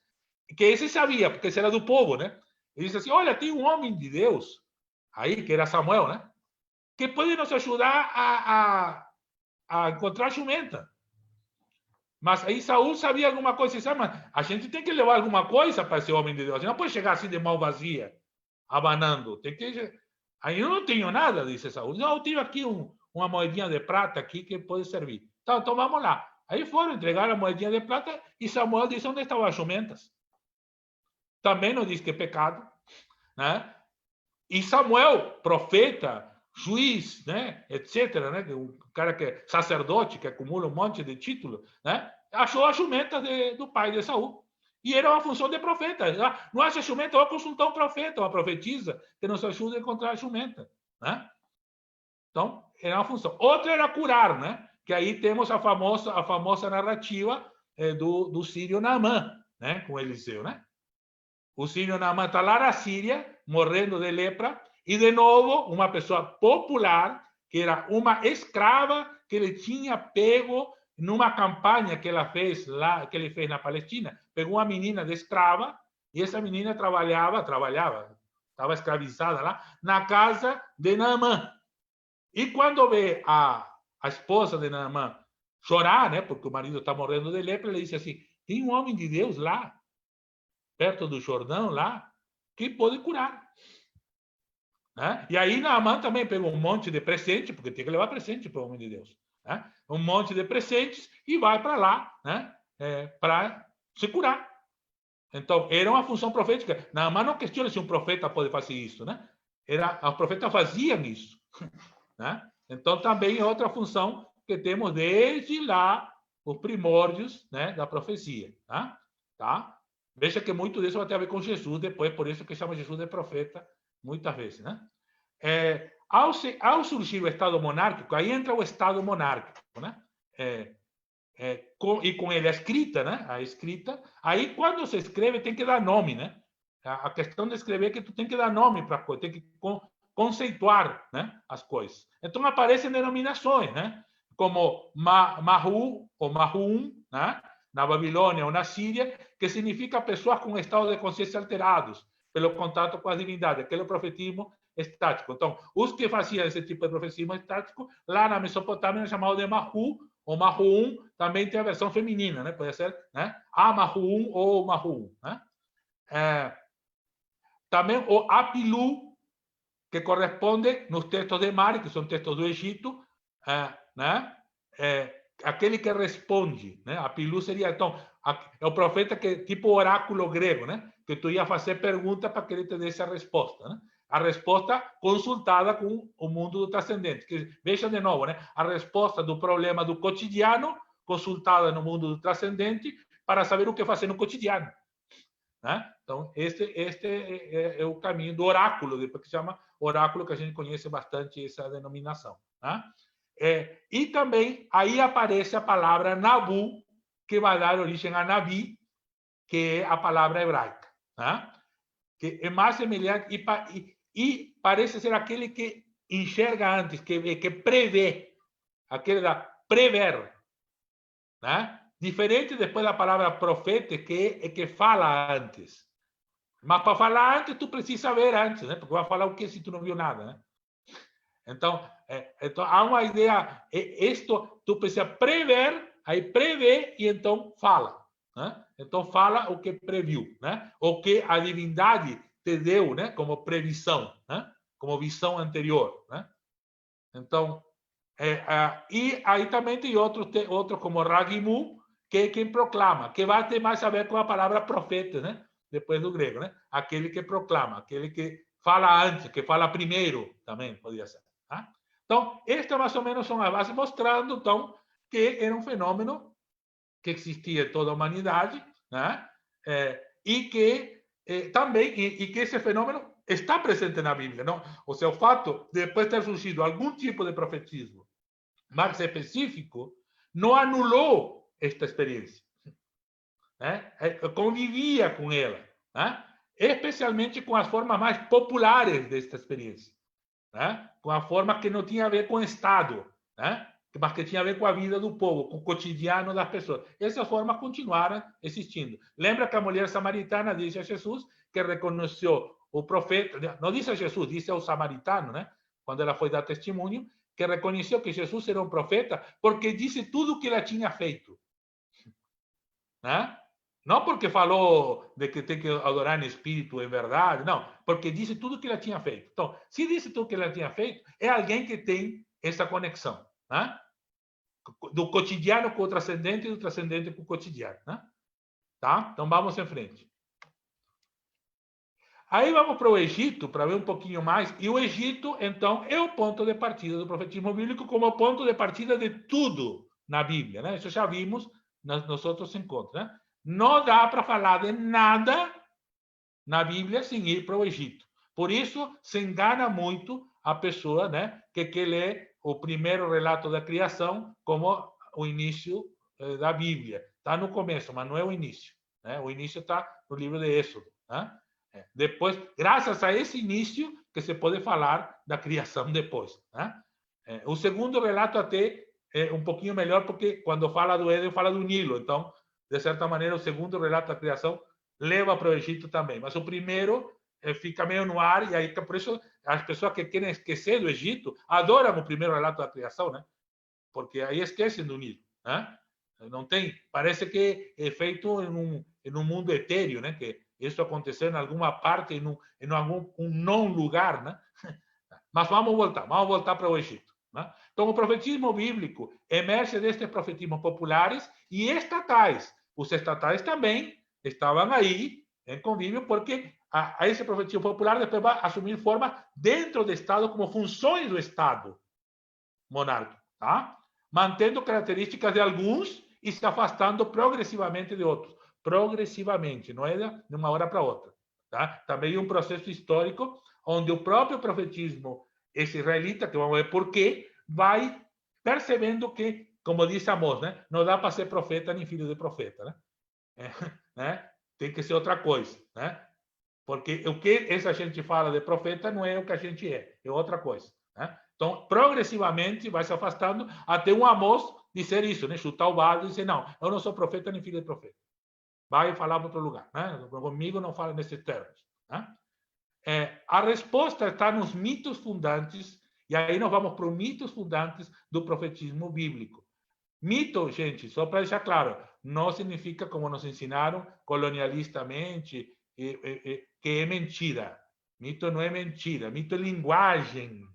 que esse sabia, porque esse era do povo, né? Ele disse assim: olha, tem um homem de Deus aí, que era Samuel, né, que pode nos ajudar a encontrar a jumenta. Mas aí Saul sabia alguma coisa, sabe? Mas a gente tem que levar alguma coisa para esse homem de Deus. Não pode chegar assim de mão vazia, abanando. Tem que... Aí eu não tenho nada, disse Saul. Não, eu tenho aqui uma moedinha de prata aqui que pode servir. Então vamos lá. Aí foram entregar a moedinha de prata e Samuel disse onde estavam as jumentas. Também não diz que é pecado, né? E Samuel, profeta, juiz, né, etc., né, um cara que é sacerdote, que acumula um monte de título, né, achou a jumenta do pai de Saul. E era uma função de profeta. Não acha jumenta, vou consultar um profeta, uma profetisa, que nos ajude a encontrar a jumenta, né? Então, era uma função. Outra era curar, né? Que aí temos a famosa narrativa do sírio Naamã, né, com Eliseu, né? O sírio Naamã está lá na Síria, morrendo de lepra, e, de novo, uma pessoa popular, que era uma escrava que ele tinha pego numa campanha que ele fez na Palestina. Pegou uma menina de escrava, e essa menina trabalhava, estava escravizada lá, na casa de Naamã. E quando vê a esposa de Naamã chorar, né, porque o marido está morrendo de lepra, ele disse assim: tem um homem de Deus lá, perto do Jordão, lá, que pode curar. Né? E aí Naamã também pegou um monte de presente, porque tem que levar presente para o homem de Deus. Né? Um monte de presentes e vai para lá, né, para se curar. Então, era uma função profética. Naamã não questiona se um profeta pode fazer isso. Né? Os profetas faziam isso. Né? Então, também é outra função que temos desde lá, os primórdios, né, da profecia. Tá? Veja que muito disso vai ter a ver com Jesus, depois, por isso que chama Jesus de profeta, muitas vezes, né? Ao surgir o Estado monárquico, aí entra o Estado monárquico, né? E com ele a escrita, né? A escrita. Aí, quando se escreve, tem que dar nome, né? A questão de escrever é que tu tem que dar nome para a coisa, tem que conceituar, né, as coisas. Então, aparecem denominações, né, como Mahu ou Mahum, né, na Babilônia ou na Síria, que significa pessoas com estado de consciência alterados pelo contato com a divindade, aquele profetismo estático. Então, os que faziam esse tipo de profetismo estático, lá na Mesopotâmia, chamado de Mahu ou Mahum, também tem a versão feminina, né? Pode ser, né? A Mahum ou Mahum, né? Também o Apilu, que corresponde nos textos de Mari, que são textos do Egito, né? Aquele que responde, né? Apilu seria, então, é o profeta que tipo oráculo grego, né? Que tu ia fazer pergunta para que ele te desse a resposta, né? A resposta consultada com o mundo do transcendente. Que, veja de novo, né? A resposta do problema do cotidiano consultada no mundo do transcendente para saber o que fazer no cotidiano, né? Então, este é o caminho do oráculo, depois que se chama oráculo, que a gente conhece bastante essa denominação, né? E também aí aparece a palavra Nabu, que vai dar origem a Nabi, que é a palavra hebraica, né? Que é mais semelhante e parece ser aquele que enxerga antes, que prevê, aquele da prever, né? Diferente depois da palavra profeta, que fala antes. Mas para falar antes, tu precisa ver antes, né? Porque vai falar o que se tu não viu nada, né? Então há uma ideia, tu precisa prever, aí prevê e então fala, né? Então fala o que previu, né? O que a divindade te deu, né? Como previsão, né? Como visão anterior, né? Então, e aí também tem outro como Ragimu, que é quem proclama, que vai ter mais a ver com a palavra profeta, né? Depois do grego, né? Aquele que proclama, aquele que fala antes, que fala primeiro, também podia ser. Tá? Então, estas mais ou menos são as bases, mostrando, então, que era um fenômeno que existia em toda a humanidade, né? E que também, e que esse fenômeno está presente na Bíblia, não? Ou seja, o fato de depois ter surgido algum tipo de profetismo mais específico não anulou esta experiência, né? Convivia com ela, né? Especialmente com as formas mais populares desta experiência, né? Com a forma que não tinha a ver com o Estado, né? Mas que tinha a ver com a vida do povo, com o cotidiano das pessoas. Essas formas continuaram existindo. Lembra que a mulher samaritana disse a Jesus que reconheceu o profeta, não disse a Jesus, disse ao samaritano, né? Quando ela foi dar testemunho, que reconheceu que Jesus era um profeta porque disse tudo o que ela tinha feito, né? Não porque falou de que tem que adorar em espírito, em verdade, não, porque disse tudo o que ela tinha feito. Então, se disse tudo o que ela tinha feito, é alguém que tem essa conexão, né? Do cotidiano com o transcendente e do transcendente com o cotidiano, né? Tá? Então, vamos em frente. Aí vamos para o Egito, para ver um pouquinho mais. E o Egito, então, é o ponto de partida do profetismo bíblico como ponto de partida de tudo na Bíblia, né? Isso já vimos nos outros encontros, né? Não dá para falar de nada na Bíblia sem ir para o Egito. Por isso, se engana muito a pessoa, né, que quer ler o primeiro relato da criação como o início da Bíblia. Está no começo, mas não é o início, né? O início está no livro de Êxodo, né? Depois, graças a esse início, que se pode falar da criação depois, né? O segundo relato até é um pouquinho melhor, porque quando fala do Éden, fala do Nilo. Então, de certa maneira, o segundo relato da criação leva para o Egito também. Mas o primeiro fica meio no ar, e aí, por isso, as pessoas que querem esquecer do Egito adoram o primeiro relato da criação, né? Porque aí esquecem do Nilo, né? Não tem, parece que é feito em um mundo etéreo, né? Que isso aconteceu em alguma parte, em algum não lugar, né? Mas vamos voltar para o Egito, né? Então, o profetismo bíblico emerge destes profetismos populares e estatais. Os estatais também estavam aí em convívio, porque a esse profetismo popular depois vai assumir forma dentro do Estado, como funções do Estado monárquico, tá? Mantendo características de alguns e se afastando progressivamente de outros. Progressivamente, não é de uma hora para outra, tá? Também um processo histórico onde o próprio profetismo israelita, que vamos ver por quê, vai percebendo que, como disse Amós, né, não dá para ser profeta nem filho de profeta, né? Né? Tem que ser outra coisa, né? Porque o que essa gente fala de profeta não é o que a gente é outra coisa. Né? Então, progressivamente, vai se afastando até um Amós dizer isso, né? Chutar o balde e dizer, não, eu não sou profeta nem filho de profeta. Vai falar para outro lugar. Né? Comigo não fala nesses termos. Né? A resposta está nos mitos fundantes, e aí nós vamos para os mitos fundantes do profetismo bíblico. Mito, gente, só para deixar claro, não significa, como nos ensinaram colonialistamente, que é mentira. Mito não é mentira, mito é linguagem.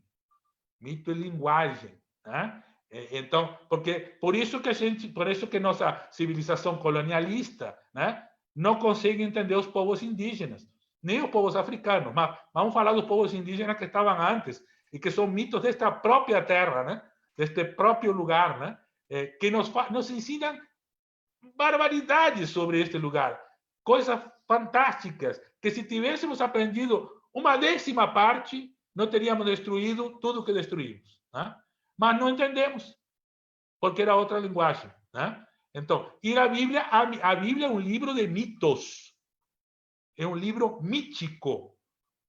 Mito é linguagem. Né? Então, porque por isso que nossa civilização colonialista, né, não consegue entender os povos indígenas, nem os povos africanos, mas vamos falar dos povos indígenas que estavam antes e que são mitos desta própria terra, né, deste próprio lugar, né, que nos ensinam barbaridades sobre este lugar, coisas fantásticas, que se tivéssemos aprendido uma 10ª parte, não teríamos destruído tudo que destruímos. Né? Mas não entendemos, porque era outra linguagem. Né? Então, e a Bíblia é um livro de mitos, é um livro mítico.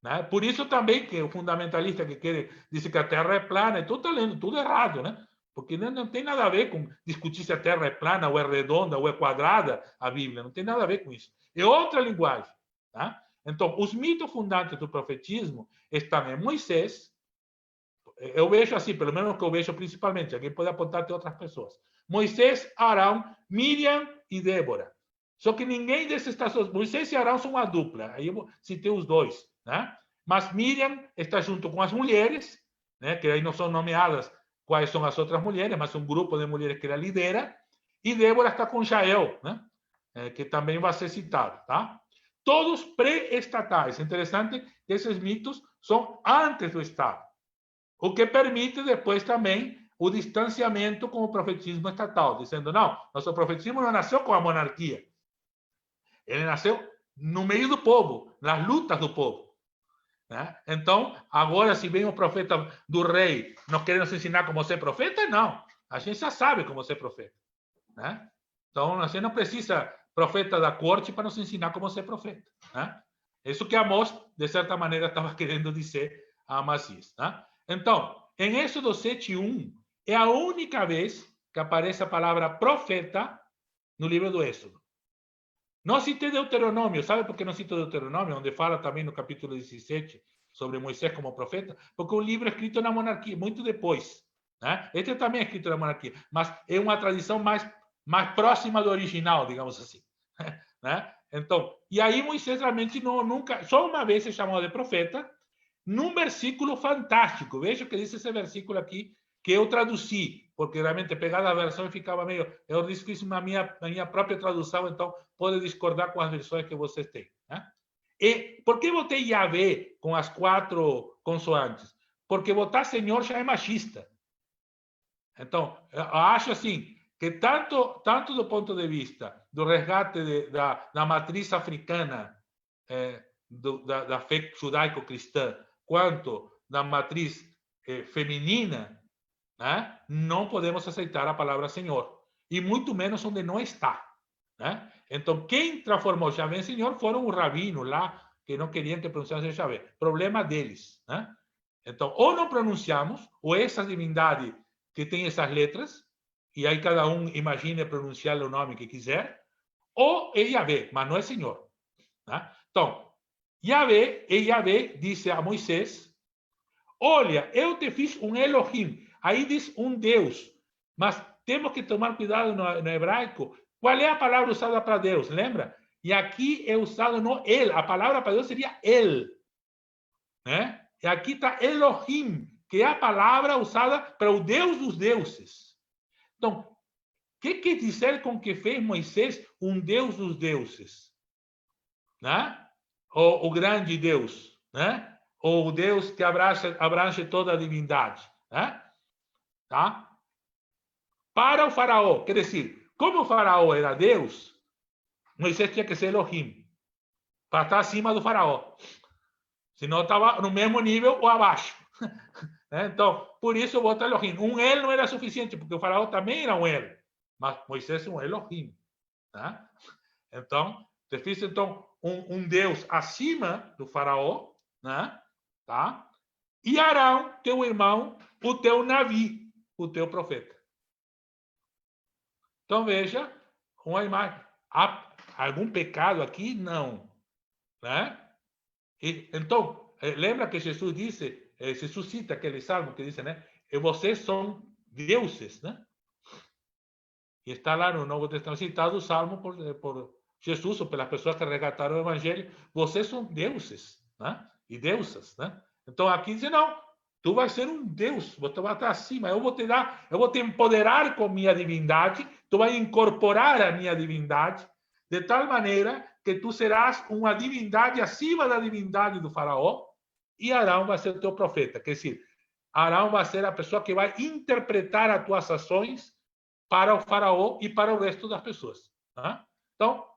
Né? Por isso também que o fundamentalista que dizer que a Terra é plana, então está lendo tudo errado, né? Porque não tem nada a ver com discutir se a Terra é plana, ou é redonda, ou é quadrada, a Bíblia. Não tem nada a ver com isso. É outra linguagem. Tá? Então, os mitos fundantes do profetismo estão em Moisés. Eu vejo assim, pelo menos que eu vejo principalmente. Alguém pode apontar até outras pessoas. Moisés, Arão, Miriam e Débora. Só que ninguém desses está... Moisés e Arão são uma dupla. Aí eu citei os dois. Né? Mas Miriam está junto com as mulheres, né? Que aí não são nomeadas quais são as outras mulheres, mas um grupo de mulheres que ela lidera, e Débora está com Jael, né? Que também vai ser citado. Tá? Todos pré-estatais. Interessante que esses mitos são antes do Estado, o que permite depois também o distanciamento com o profetismo estatal, dizendo, não, nosso profetismo não nasceu com a monarquia, ele nasceu no meio do povo, nas lutas do povo. Né? Então, agora, se vem o profeta do rei nos querendo nos ensinar como ser profeta, não. A gente já sabe como ser profeta. Né? Então, a gente não precisa profeta da corte para nos ensinar como ser profeta. Né? Isso que Amós, de certa maneira, estava querendo dizer a Amazias. Né? Então, em Êxodo 7:1, é a única vez que aparece a palavra profeta no livro do Êxodo. Não citei Deuteronômio, sabe por que não cito Deuteronômio, onde fala também no capítulo 17 sobre Moisés como profeta? Porque o livro é escrito na monarquia, muito depois. Né? Este também é escrito na monarquia, mas é uma tradição mais próxima do original, digamos assim. Né? Então, e aí Moisés realmente nunca, só uma vez se chamou de profeta, num versículo fantástico. Veja o que diz esse versículo aqui, que eu traduzi, porque realmente pegada a versão e ficava meio... Eu fiz na minha própria tradução, então pode discordar com as versões que vocês têm. Né? E por que botei Yahvé com as 4 consoantes? Porque botar Senhor já é machista. Então, eu acho assim, que tanto do ponto de vista do resgate da matriz africana, da fé judaico-cristã, quanto da matriz feminina, né? Não podemos aceitar a palavra Senhor. E muito menos onde não está. Né? Então, quem transformou Javé em Senhor foram os rabinos lá, que não queriam que pronunciassem Javé. Problema deles. Né? Então, ou não pronunciamos, ou essa divindade que tem essas letras, e aí cada um imagine pronunciar o nome que quiser, ou é Yahvé, mas não é Senhor. Né? Então, Yahvé disse a Moisés, olha, eu te fiz um Elohim. Aí diz um Deus. Mas temos que tomar cuidado no hebraico. Qual é a palavra usada para Deus? Lembra? E aqui é usado no El. A palavra para Deus seria El. Né? E aqui está Elohim, que é a palavra usada para o Deus dos deuses. Então, o que quer dizer com que fez Moisés um Deus dos deuses? Né? Ou o grande Deus? Né? Ou o Deus que abrange toda a divindade? Né? Tá? Para o faraó, quer dizer, como o faraó era Deus, Moisés tinha que ser Elohim, para estar acima do faraó. Senão estava no mesmo nível ou abaixo. Então, por isso bota Elohim. Um El não era suficiente, porque o faraó também era um El. Mas Moisés é um Elohim. Tá? Então, um Deus acima do faraó, né? Tá? E Arão, teu irmão, o teu Navi, o teu profeta. Então, veja, uma imagem. Há algum pecado aqui? Não. Né? Então, lembra que Jesus disse, Jesus cita aquele salmo que diz, né? E vocês são deuses, né? E está lá no Novo Testamento citado o salmo por Jesus ou pelas pessoas que resgataram o Evangelho. Vocês são deuses, né? E deusas, né? Então aqui diz, não, tu vais ser um Deus, você vai estar acima, eu vou te empoderar com minha divindade, tu vais incorporar a minha divindade, de tal maneira que tu serás uma divindade acima da divindade do faraó, e Arão vai ser o teu profeta. Quer dizer, Arão vai ser a pessoa que vai interpretar as tuas ações para o faraó e para o resto das pessoas. Tá? Então,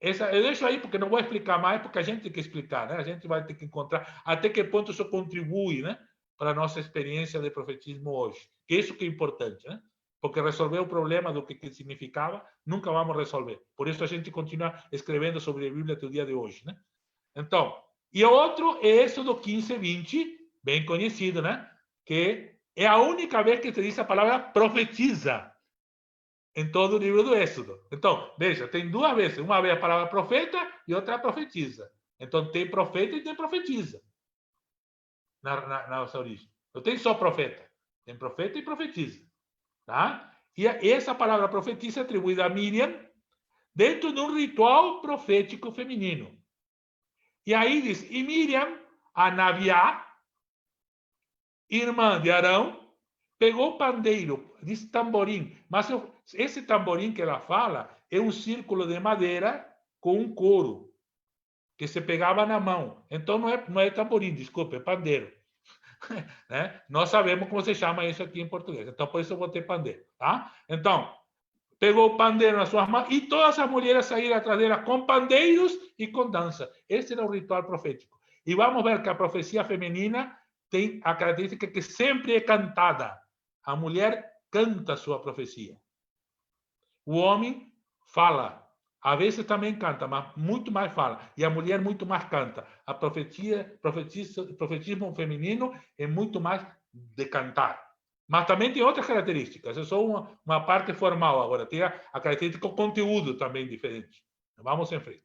eu deixo aí porque não vou explicar mais, porque a gente tem que explicar, né? A gente vai ter que encontrar até que ponto isso contribui, né, para a nossa experiência de profetismo hoje. Que isso que é importante, né? Porque resolver o problema do que significava, nunca vamos resolver. Por isso a gente continua escrevendo sobre a Bíblia até o dia de hoje, né? Então, e o outro é Êxodo 15, 20, bem conhecido, né? Que é a única vez que se diz a palavra profetiza em todo o livro do Êxodo. Então, veja, tem duas vezes. Uma vez a palavra profeta e outra profetiza. Então, tem profeta e tem profetiza na nossa origem. Não tem só profeta. Tem profeta e profetiza. Tá? E essa palavra profetiza é atribuída a Miriam dentro de um ritual profético feminino. E aí diz, e Miriam, a Naviá, irmã de Arão, pegou o pandeiro, diz tamborim, mas esse tamborim que ela fala é um círculo de madeira com um couro que se pegava na mão. Então não é tamborim, desculpa, é pandeiro. Né? Nós sabemos como se chama isso aqui em português. Então por isso eu botei pandeiro, tá? Então pegou o pandeiro nas suas mãos e todas as mulheres saíram atrás dela com pandeiros e com dança. Esse era o ritual profético. E vamos ver que a profecia feminina tem a característica que sempre é cantada. A mulher canta sua profecia. O homem fala. Às vezes também canta, mas muito mais fala. E a mulher muito mais canta. A profetismo feminino é muito mais de cantar. Mas também tem outras características. É só uma parte formal agora. Tem a característica do conteúdo também diferente. Vamos em frente.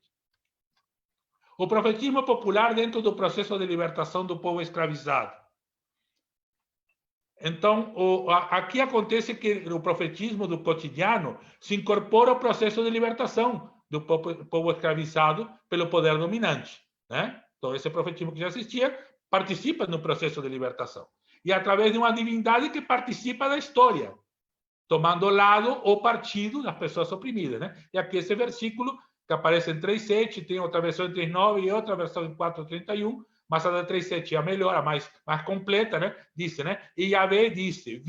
O profetismo popular dentro do processo de libertação do povo escravizado. Então, aqui acontece que o profetismo do cotidiano se incorpora ao processo de libertação do povo escravizado pelo poder dominante. Né? Então, esse profetismo que já existia participa no processo de libertação. E através de uma divindade que participa da história, tomando lado ou partido das pessoas oprimidas. Né? E aqui esse versículo, que aparece em 3.7, tem outra versão em 3.9 e outra versão em 4.31, mas a da 3.7 é a melhor, a mais completa, né? Disse, né? E Yahvé disse,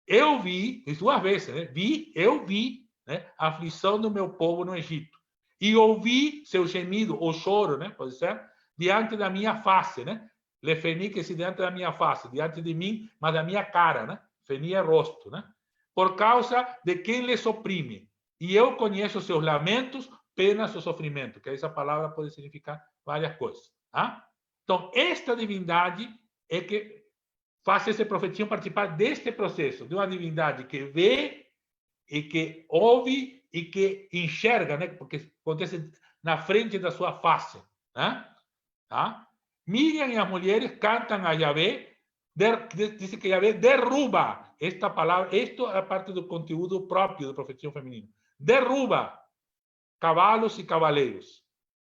eu vi, duas vezes, né? Eu vi, né? A aflição do meu povo no Egito. E ouvi seu gemido, ou choro, né? Pode ser, diante da minha face, né? Lefeni, que se diante da minha face, diante de mim, mas da minha cara, né? Feni é rosto, né? Por causa de quem lhes oprime. E eu conheço seus lamentos, penas ou sofrimento, que essa palavra pode significar várias coisas. Tá? Então, esta divindade é que faz esse profetismo participar deste processo, de uma divindade que vê e que ouve e que enxerga, né? Porque acontece na frente da sua face. Né? Tá? Miriam e as mulheres cantam a Yahvé, diz que Yahvé derruba esta palavra, isto é parte do conteúdo próprio do profetismo feminino. Derruba cavalos e cavaleiros,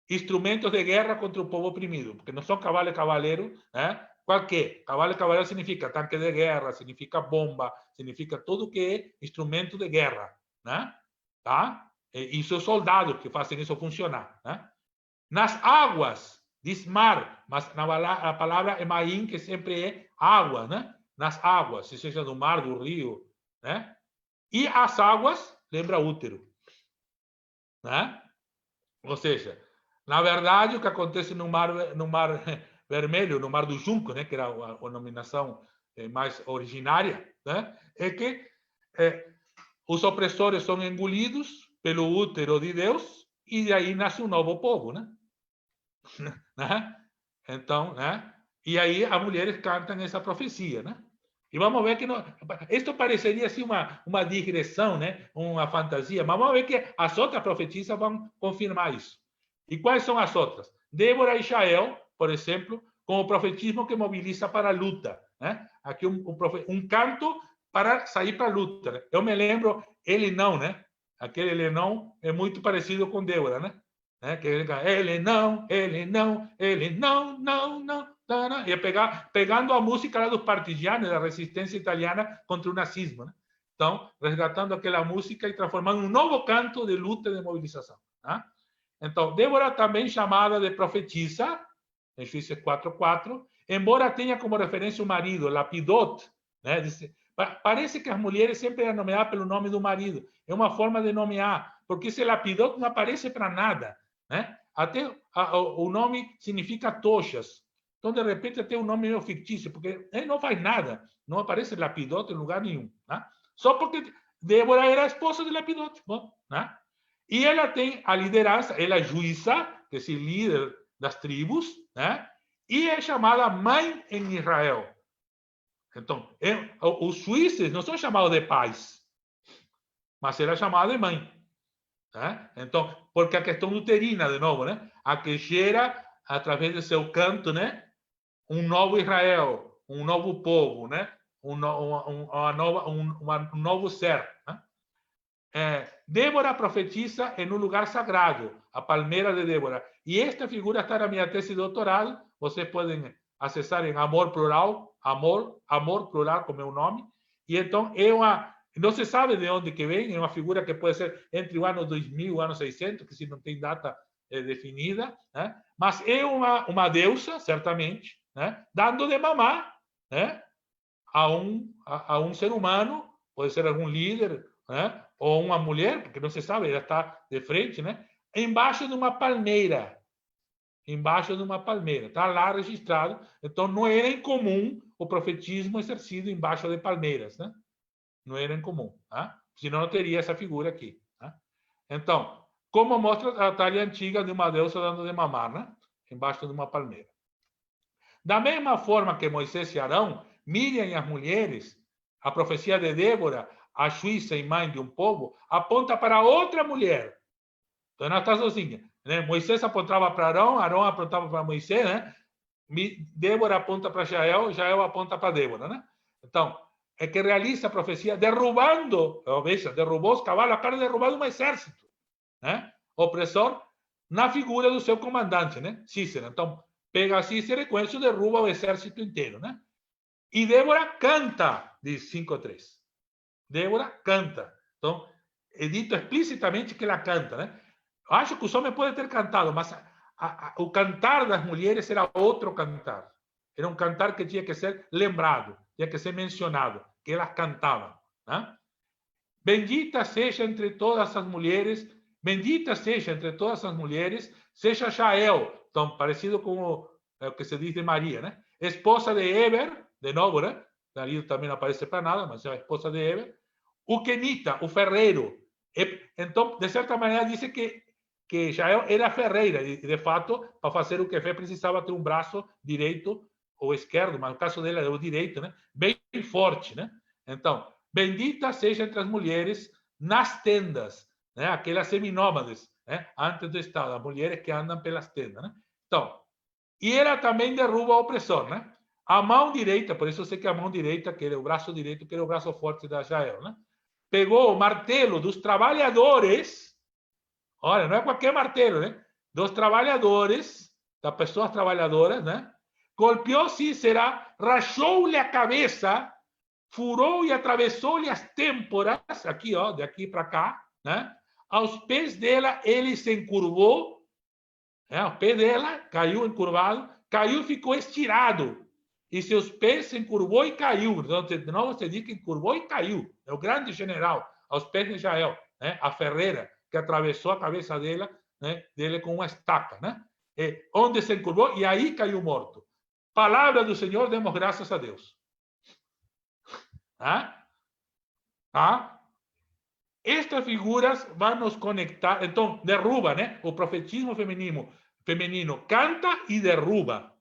instrumentos de guerra contra o povo oprimido, porque não são cavalo e cavaleiro, né? Qualquer. Cavalo e cavaleiro significa tanque de guerra, significa bomba, significa tudo que é instrumento de guerra, né? Tá? E seus soldados que fazem isso funcionar, né? Nas águas, diz mar, mas a palavra emaim, que sempre é água, né? Nas águas, se seja do mar, do rio, né? E as águas, lembra útero, né? Ou seja, na verdade, o que acontece no mar Vermelho, no Mar do Junco, né, que era a denominação mais originária, né, é que os opressores são engolidos pelo útero de Deus e daí nasce um novo povo, né? Então, né? E aí as mulheres cantam essa profecia, né? E vamos ver que não, isto pareceria assim uma digressão, né? Uma fantasia, mas vamos ver que as outras profetisas vão confirmar isso. E quais são as outras? Débora e Jael, por exemplo, com o profetismo que mobiliza para a luta, né? Aqui um canto para sair para a luta, né? Eu me lembro, ele não, né? Aquele ele não é muito parecido com Débora, né? Que ele não, não, não. E pegando a música lá dos partigianos, da resistência italiana contra o nazismo. Né? Então, resgatando aquela música e transformando um novo canto de luta e de mobilização. Né? Então, Débora também chamada de profetisa, em Juízes 4:4, embora tenha como referência o marido, Lapidot, né? Parece que as mulheres sempre eram nomeadas pelo nome do marido. É uma forma de nomear, porque esse Lapidot não aparece para nada. Né? Até o nome significa tochas. Então, de repente, tem um nome meio fictício, porque ele não faz nada. Não aparece Lapidote em lugar nenhum. Né? Só porque Débora era a esposa de Lapidote. Bom, né? E ela tem a liderança, ela é juíza, que é esse líder das tribos, né? E é chamada mãe em Israel. Então, os juízes não são chamados de pais, mas ela é chamada de mãe. Né? Então, porque a questão uterina, de novo, né? A que gera, através do seu canto, né? Um novo Israel, um novo povo, né? Um novo ser. Né? Débora profetiza em um lugar sagrado, a palmeira de Débora. E esta figura está na minha tese de doutorado. Vocês podem acessar em Amor Plural, Amor Plural, como é o nome. E então é uma... Não se sabe de onde que vem, é uma figura que pode ser entre o ano 2000 e o ano 600, que se não tem data definida, né? Mas é uma deusa, certamente, né? Dando de mamar, né? a um ser humano, pode ser algum líder, né? Ou uma mulher, porque não se sabe, ela está de frente, né? Embaixo de uma palmeira. Embaixo de uma palmeira. Está lá registrado. Então, não era incomum o profetismo exercido embaixo de palmeiras, né? Não era incomum, tá? Senão não teria essa figura aqui. Tá? Então, como mostra a talha antiga de uma deusa dando de mamar, né? Embaixo de uma palmeira. Da mesma forma que Moisés e Arão, Miriam e as mulheres, a profecia de Débora, a juíza e mãe de um povo, aponta para outra mulher. Então, ela está sozinha. Né? Moisés apontava para Arão, Arão apontava para Moisés, né? Débora aponta para Jael, Jael aponta para Débora, né? Então, é que realiza a profecia derrubando, veja, derrubou os cavalos, acaba derrubando um exército, né? Opressor, na figura do seu comandante, né? Cícero. Então, pega Cícero e com isso derruba o exército inteiro, né? E Débora canta, diz 5:3. Débora canta. Então, é dito explicitamente que ela canta, né? Acho que os homens podem ter cantado, mas o cantar das mulheres era outro cantar. Era um cantar que tinha que ser lembrado, tinha que ser mencionado, que elas cantavam. Né? Bendita seja entre todas as mulheres, seja Jael, tão parecido com o que se diz de Maria, né? Esposa de Eber, de novo, né? Marido também não aparece para nada, mas é a esposa de Eber. O Kenita, o ferreiro. Então, de certa maneira, diz que Jael era ferreira, e de fato, para fazer o que fez, precisava ter um braço direito ou esquerdo, mas no caso dela é o direito, né? Bem forte, né? Então, bendita seja entre as mulheres nas tendas, né? Aquelas seminômades, né? Antes do Estado, as mulheres que andam pelas tendas, né? Então, e ela também derruba o opressor, né? A mão direita, por isso eu sei que a mão direita, que era o braço direito, que era o braço forte da Jael, né? Pegou o martelo dos trabalhadores. Olha, não é qualquer martelo, né? Dos trabalhadores, das pessoas trabalhadoras, né? Golpeou Cícera, rachou-lhe a cabeça, furou e atravessou-lhe as têmporas, aqui, ó, de aqui para cá, né? Aos pés dela, ele se encurvou, né? Ao pé dela, caiu encurvado, caiu e ficou estirado. E seus pés se encurvou e caiu. Então, de novo, você diz que encurvou e caiu. É o grande general, aos pés de Jael, né? A ferreira, que atravessou a cabeça dela, né? Dele com uma estaca, né? Onde se encurvou e aí caiu morto. Palavra do Senhor, demos graças a Deus. estas figuras vão nos conectar. Então, derruba, né? O profetismo feminino canta e derruba.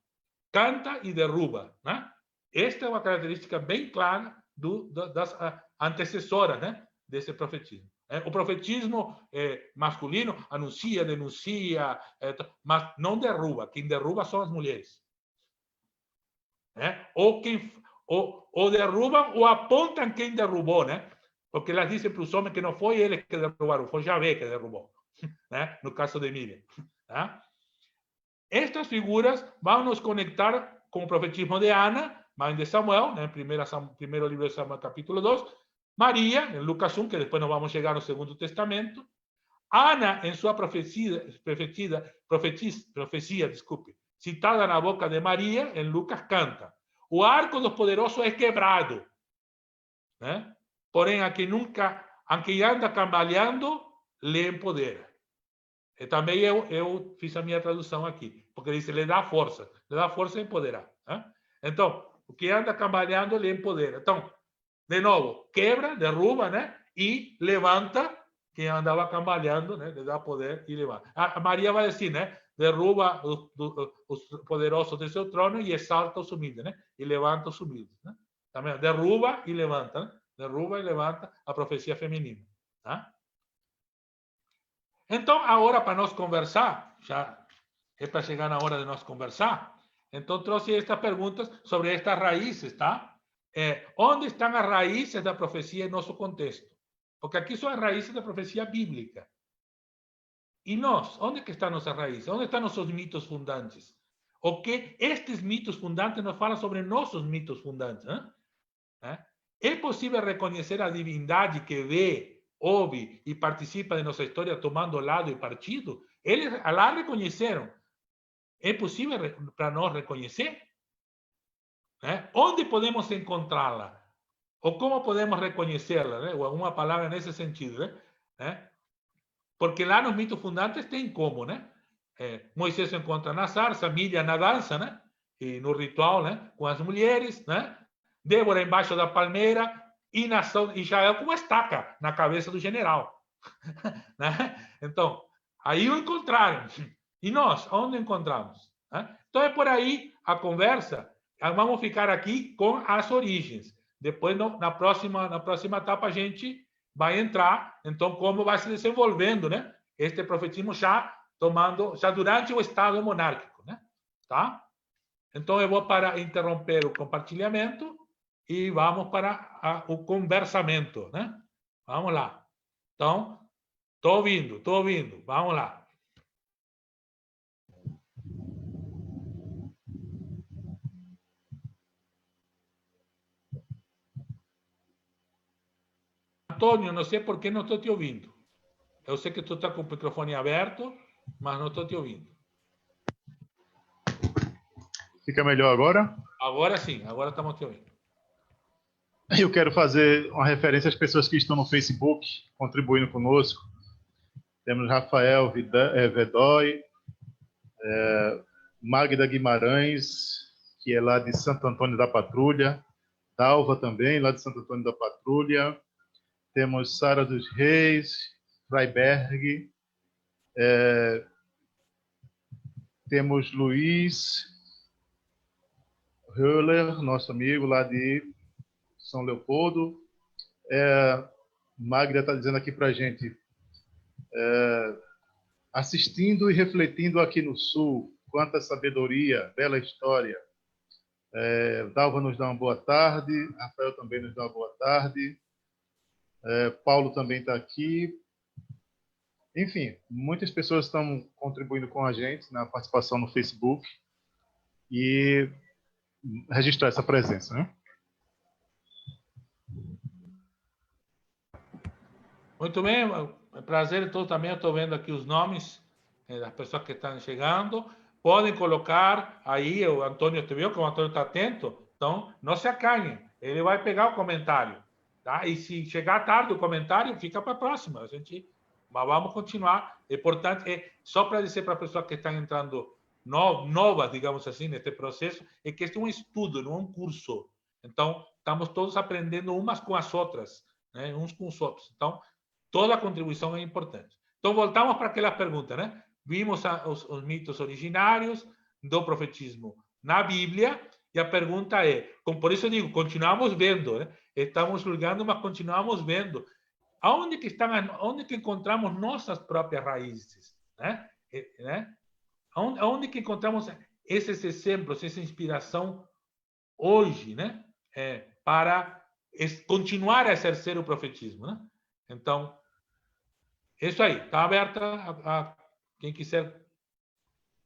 Canta e derruba, né? Esta é uma característica bem clara das antecessoras, né? Desse profetismo. O profetismo masculino anuncia, denuncia, mas não derruba. Quem derruba são as mulheres. Ou derrubam ou apontam quem derrubou, né? Porque elas dizem para os homens que não foi eles que derrubaram, foi Javé que derrubou, né? No caso de Miriam. Tá? Estas figuras vão nos conectar com o profetismo de Ana, mãe de Samuel, né? Primeiro livro de Samuel, capítulo 2. Maria, em Lucas 1, que depois nós vamos chegar no Segundo Testamento. Ana, em sua profecia, citada na boca de Maria, em Lucas, canta: o arco dos poderosos é quebrado, né? Porém, a quem anda cambaleando, lhe empodera. E também eu fiz a minha tradução aqui, porque diz, lhe dá força e empoderar. Né? Então, o que anda cambaleando, lhe empodera. Então, de novo, quebra, derruba, né? E levanta quem andava cambaleando, né? Lhe dá poder e levanta. A Maria vai dizer, né? Derruba os poderosos de seu trono e exalta os humildes, né? E levanta os humildes, né? Também derruba e levanta, né? Derruba e levanta a profecia feminina, tá? Então, agora, para nós conversar, já é para chegar na hora de nós conversar, então trouxe estas perguntas sobre estas raízes, tá? Onde estão as raízes da profecia em nosso contexto? Porque aqui são as raízes da profecia bíblica. E nós, onde que estão nossas raízes? Onde estão nossos mitos fundantes? O que estes mitos fundantes nos falam sobre nossos mitos fundantes? É possível reconhecer a divindade que vê, ouve e participa de nossa história tomando lado e partido? Eles lá reconheceram. É possível para nós reconhecer? Onde podemos encontrá-la? Ou como podemos reconhecê-la? Né? Ou alguma palavra nesse sentido. Né? Porque lá nos mitos fundantes tem como, né? Moisés se encontra na sarça, Miriam na dança, né? E no ritual, né? Com as mulheres, né? Débora embaixo da palmeira e Israel com uma estaca na cabeça do general. Né? Então, aí o encontraram. E nós, onde encontramos? Né? Então, é por aí a conversa. Vamos ficar aqui com as origens. Depois, na próxima etapa, a gente vai entrar, então, como vai se desenvolvendo, né? Este profetismo já durante o estado monárquico, né? Tá? Então, eu vou interromper o compartilhamento e vamos para o conversamento, né? Vamos lá. Então, estou ouvindo. Vamos lá. Antônio, não sei por que não estou te ouvindo. Eu sei que tu está com o microfone aberto, mas não estou te ouvindo. Fica melhor agora? Agora sim, agora estamos te ouvindo. Eu quero fazer uma referência às pessoas que estão no Facebook contribuindo conosco. Temos Rafael Vedói, Magda Guimarães, que é lá de Santo Antônio da Patrulha, Dalva também, lá de Santo Antônio da Patrulha. Temos Sara dos Reis, Freiberg, temos Luiz Höhler, nosso amigo lá de São Leopoldo. Magda está dizendo aqui para a gente, assistindo e refletindo aqui no Sul, quanta sabedoria, bela história. Dalva nos dá uma boa tarde, Rafael também nos dá uma boa tarde. Paulo também está aqui. Enfim, muitas pessoas estão contribuindo com a gente na participação no Facebook e registrar essa presença, né? Muito bem, é prazer todo também. Eu estou vendo aqui os nomes das pessoas que estão chegando. Podem colocar aí, o Antônio, te viu que o Antônio está atento? Então, não se acanhem, ele vai pegar o comentário. Tá? E se chegar tarde o comentário, fica para a próxima. Mas vamos continuar. É importante, só para dizer para a pessoa que está entrando novas, digamos assim, neste processo, é que este é um estudo, não é um curso. Então, estamos todos aprendendo umas com as outras, né? Uns com os outros. Então, toda contribuição é importante. Então, voltamos para aquelas perguntas, né? Vimos os mitos originários do profetismo na Bíblia, e a pergunta é, por isso eu digo, continuamos vendo, né? Estamos julgando, mas continuamos vendo. Onde que encontramos nossas próprias raízes, né? Onde que encontramos esses exemplos, essa inspiração hoje, né? Para continuar a exercer o profetismo, né? Então, isso aí. Está aberta a quem quiser.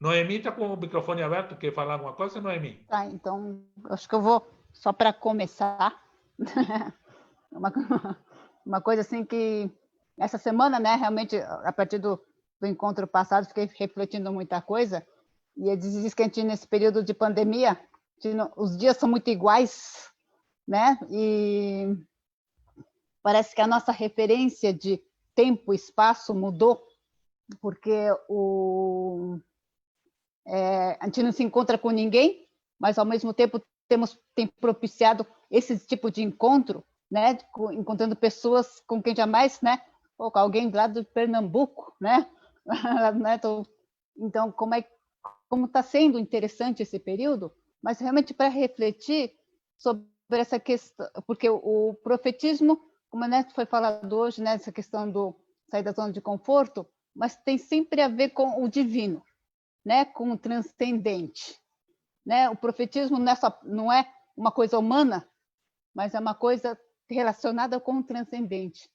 Noemi está com o microfone aberto. Quer falar alguma coisa, Noemi? Tá, então, acho que eu vou, só para começar, uma coisa assim que, essa semana, né, realmente, a partir do encontro passado, fiquei refletindo muita coisa, e eles dizem que a gente, nesse período de pandemia, os dias são muito iguais, né, e parece que a nossa referência de tempo e espaço mudou, porque a gente não se encontra com ninguém, mas ao mesmo tempo tem propiciado esse tipo de encontro, né? Encontrando pessoas com quem jamais, né? Ou com alguém lá do Pernambuco, né? Então, como está sendo interessante esse período, mas realmente para refletir sobre essa questão, porque o profetismo, como, né, foi falado hoje, né, essa questão do sair da zona de conforto, mas tem sempre a ver com o divino, né, com o transcendente, né? O profetismo não é uma coisa humana, mas é uma coisa relacionada com o transcendente.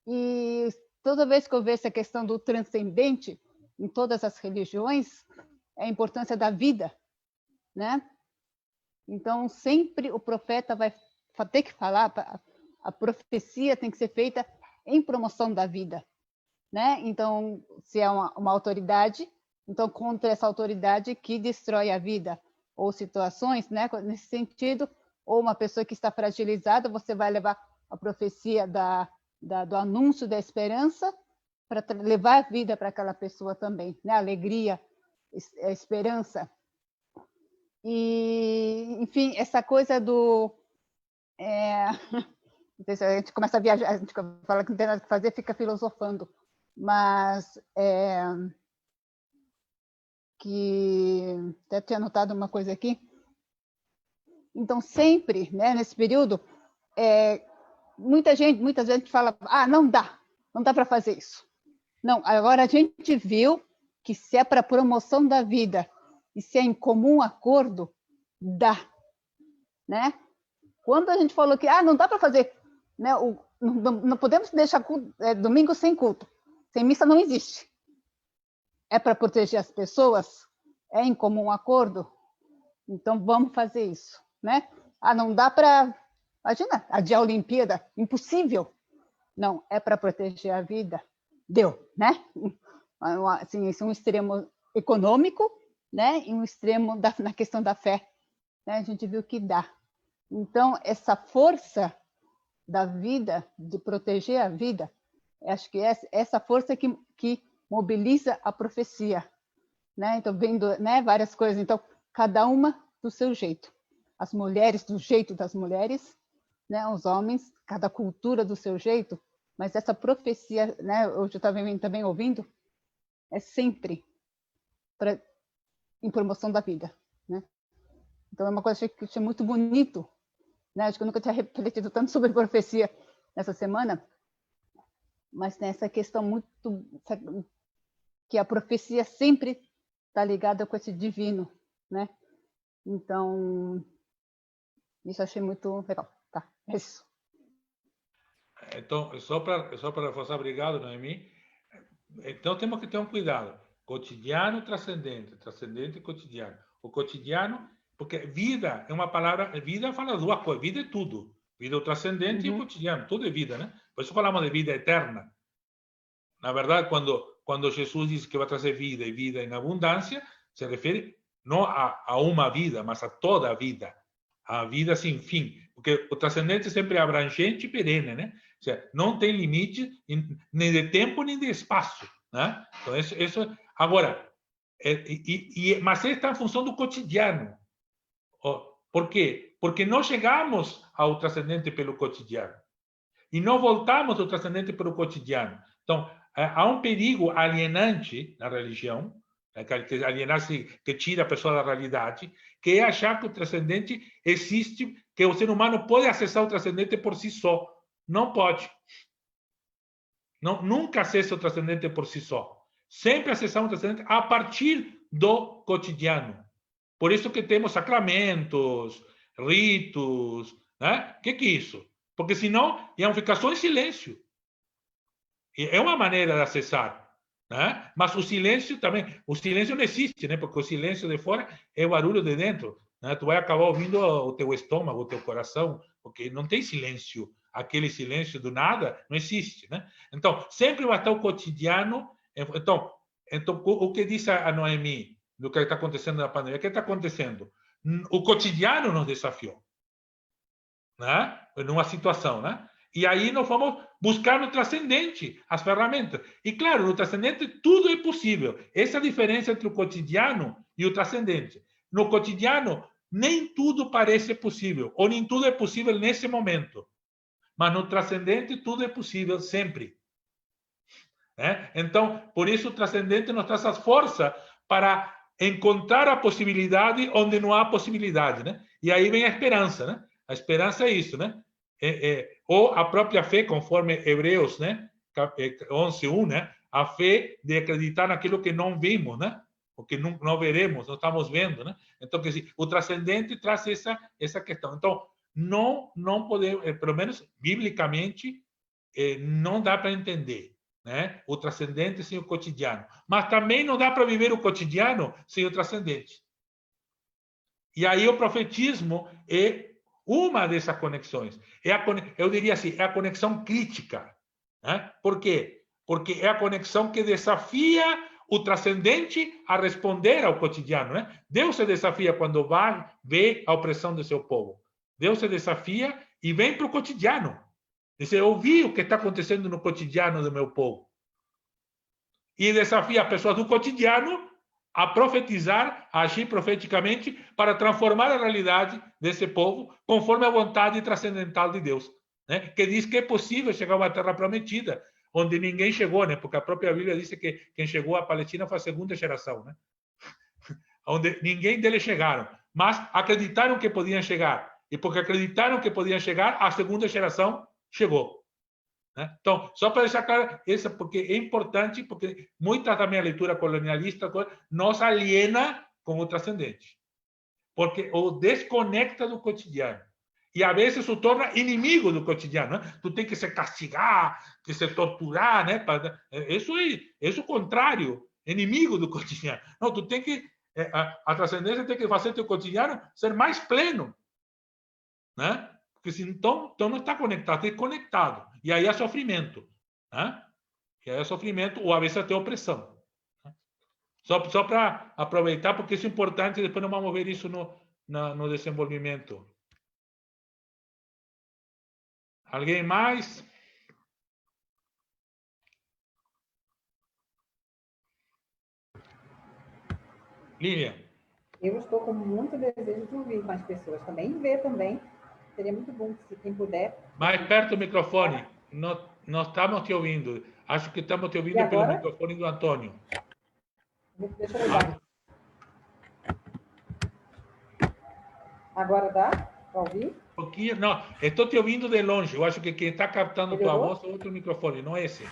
E toda vez que eu vejo essa questão do transcendente em todas as religiões, é a importância da vida, né? Então, sempre o profeta vai ter que falar, a profecia tem que ser feita em promoção da vida, né? Então, se é uma autoridade, então contra essa autoridade que destrói a vida, ou situações, né, nesse sentido, ou uma pessoa que está fragilizada, você vai levar a profecia do anúncio da esperança para levar a vida para aquela pessoa também, né? Alegria, esperança. E, enfim, essa coisa do... a gente começa a viajar, a gente fala que não tem nada que fazer, fica filosofando, mas que até tinha anotado uma coisa aqui. Então, sempre, né, nesse período, muita gente fala, não dá para fazer isso. Não, agora a gente viu que se é para promoção da vida e se é em comum acordo, dá, né? Quando a gente falou que não dá para fazer, né, não podemos deixar domingo sem culto, sem missa não existe. É para proteger as pessoas, é em comum acordo, então vamos fazer isso, né? Não dá para, imagina, adiar a Olimpíada, impossível. Não, é para proteger a vida, deu, né? Assim, esse é um extremo econômico, né? E um extremo na questão da fé, né? A gente viu que dá. Então, essa força da vida, de proteger a vida, acho que é essa força que mobiliza a profecia, né? Então, vendo, né, várias coisas. Então, cada uma do seu jeito. As mulheres do jeito das mulheres, né? Os homens, cada cultura do seu jeito. Mas essa profecia, né? Hoje eu estava também ouvindo, é sempre em promoção da vida, né? Então, é uma coisa que eu achei muito bonito, né? Acho que eu nunca tinha refletido tanto sobre profecia nessa semana, mas nessa questão muito que a profecia sempre está ligada com esse divino, né? Então, isso eu achei muito legal. Tá, é isso. Então, só para reforçar, obrigado, Noemi. Então, temos que ter um cuidado. Cotidiano, transcendente. Transcendente e cotidiano. O cotidiano, porque vida é uma palavra... Vida fala duas coisas. Vida é tudo. Vida é o transcendente e o cotidiano. Tudo é vida, né? Por isso falamos de vida eterna. Na verdade, quando Jesus diz que vai trazer vida e vida em abundância, se refere não a uma vida, mas a toda a vida. A vida sem fim. Porque o transcendente é sempre abrangente e perene, né? Ou seja, não tem limite nem de tempo nem de espaço, né? Então, isso agora, mas está em função do cotidiano. Por quê? Porque não chegamos ao transcendente pelo cotidiano. e não voltamos do transcendente para o cotidiano. Então, há um perigo alienante na religião, que alienar-se, que tira a pessoa da realidade, que é achar que o transcendente existe, que o ser humano pode acessar o transcendente por si só. Não pode. Não, nunca acessa o transcendente por si só. Sempre acessamos o transcendente a partir do cotidiano. Por isso que temos sacramentos, ritos, né? O que é isso? Porque senão iam ficar só em silêncio. E é uma maneira de acessar, né? Mas o silêncio também, o silêncio não existe, né? Porque o silêncio de fora é o barulho de dentro, né? Tu vai acabar ouvindo o teu estômago, o teu coração, porque não tem silêncio. Aquele silêncio do nada não existe, né? Então, sempre vai estar o cotidiano. Então o que diz a Noemi do que está acontecendo na pandemia? O que está acontecendo? O cotidiano nos desafiou, né? Numa situação, né? E aí nós vamos buscar no transcendente as ferramentas. E claro, no transcendente tudo é possível. Essa é a diferença entre o cotidiano e o transcendente. No cotidiano, nem tudo parece possível, ou nem tudo é possível nesse momento. Mas no transcendente tudo é possível sempre. Então, por isso o transcendente nos traz as forças para encontrar a possibilidade onde não há possibilidade, né? E aí vem a esperança, né? A esperança é isso, né? Ou a própria fé, conforme Hebreus, né? 11:1, né? A fé de acreditar naquilo que não vimos, né? O que não veremos, não estamos vendo, né? Então, o transcendente traz essa questão. Então, não podemos, pelo menos biblicamente, não dá para entender, né? O transcendente sem o cotidiano. Mas também não dá para viver o cotidiano sem o transcendente. E aí o profetismo é uma dessas conexões. Eu diria assim, é a conexão crítica, né? Por quê? Porque é a conexão que desafia o transcendente a responder ao cotidiano, né? Deus se desafia quando vê a opressão do seu povo. Deus se desafia e vem para o cotidiano. Diz, eu vi o que está acontecendo no cotidiano do meu povo. E desafia as pessoas do cotidiano a profetizar, a agir profeticamente para transformar a realidade desse povo conforme a vontade transcendental de Deus, né? Que diz que é possível chegar a uma terra prometida, onde ninguém chegou, né? Porque a própria Bíblia diz que quem chegou à Palestina foi a segunda geração, né? Onde ninguém deles chegaram, mas acreditaram que podiam chegar. E porque acreditaram que podiam chegar, a segunda geração chegou. Né? Então, só para deixar claro, isso porque é importante, porque muita da minha leitura colonialista nos aliena com o transcendente. Porque o desconecta do cotidiano. E, às vezes, o torna inimigo do cotidiano. Né? Tu tem que se castigar, que se torturar. Né? Isso é o contrário, inimigo do cotidiano. Não, tu tem que... A transcendência tem que fazer teu cotidiano ser mais pleno. Né? Porque então não está conectado, está desconectado. E aí é sofrimento. Né? E aí é sofrimento, ou às vezes até opressão. Né? Só para aproveitar, porque isso é importante, depois nós vamos ver isso no desenvolvimento. Alguém mais? Lilian. Eu estou com muito desejo de ouvir mais pessoas também, e ver também. Seria muito bom se quem puder. Mais perto do microfone. Nós estamos te ouvindo. Acho que estamos te ouvindo pelo microfone do Antônio. Deixa eu olhar. Agora dá para ouvir? Um pouquinho. Não, estou te ouvindo de longe. Eu acho que quem está captando tua voz é outro microfone, não é esse.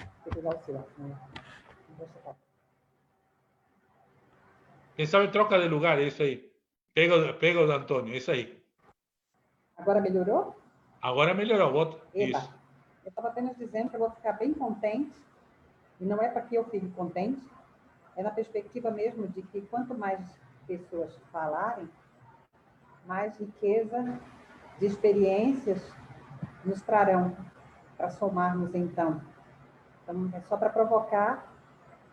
Quem sabe troca de lugar, é isso aí. Pega o do Antônio, é isso aí. Agora melhorou? Agora melhorou, volta. Isso. Eu estava apenas dizendo que eu vou ficar bem contente, e não é para que eu fique contente, é na perspectiva mesmo de que quanto mais pessoas falarem, mais riqueza de experiências nos trarão para somarmos então. Então, é só para provocar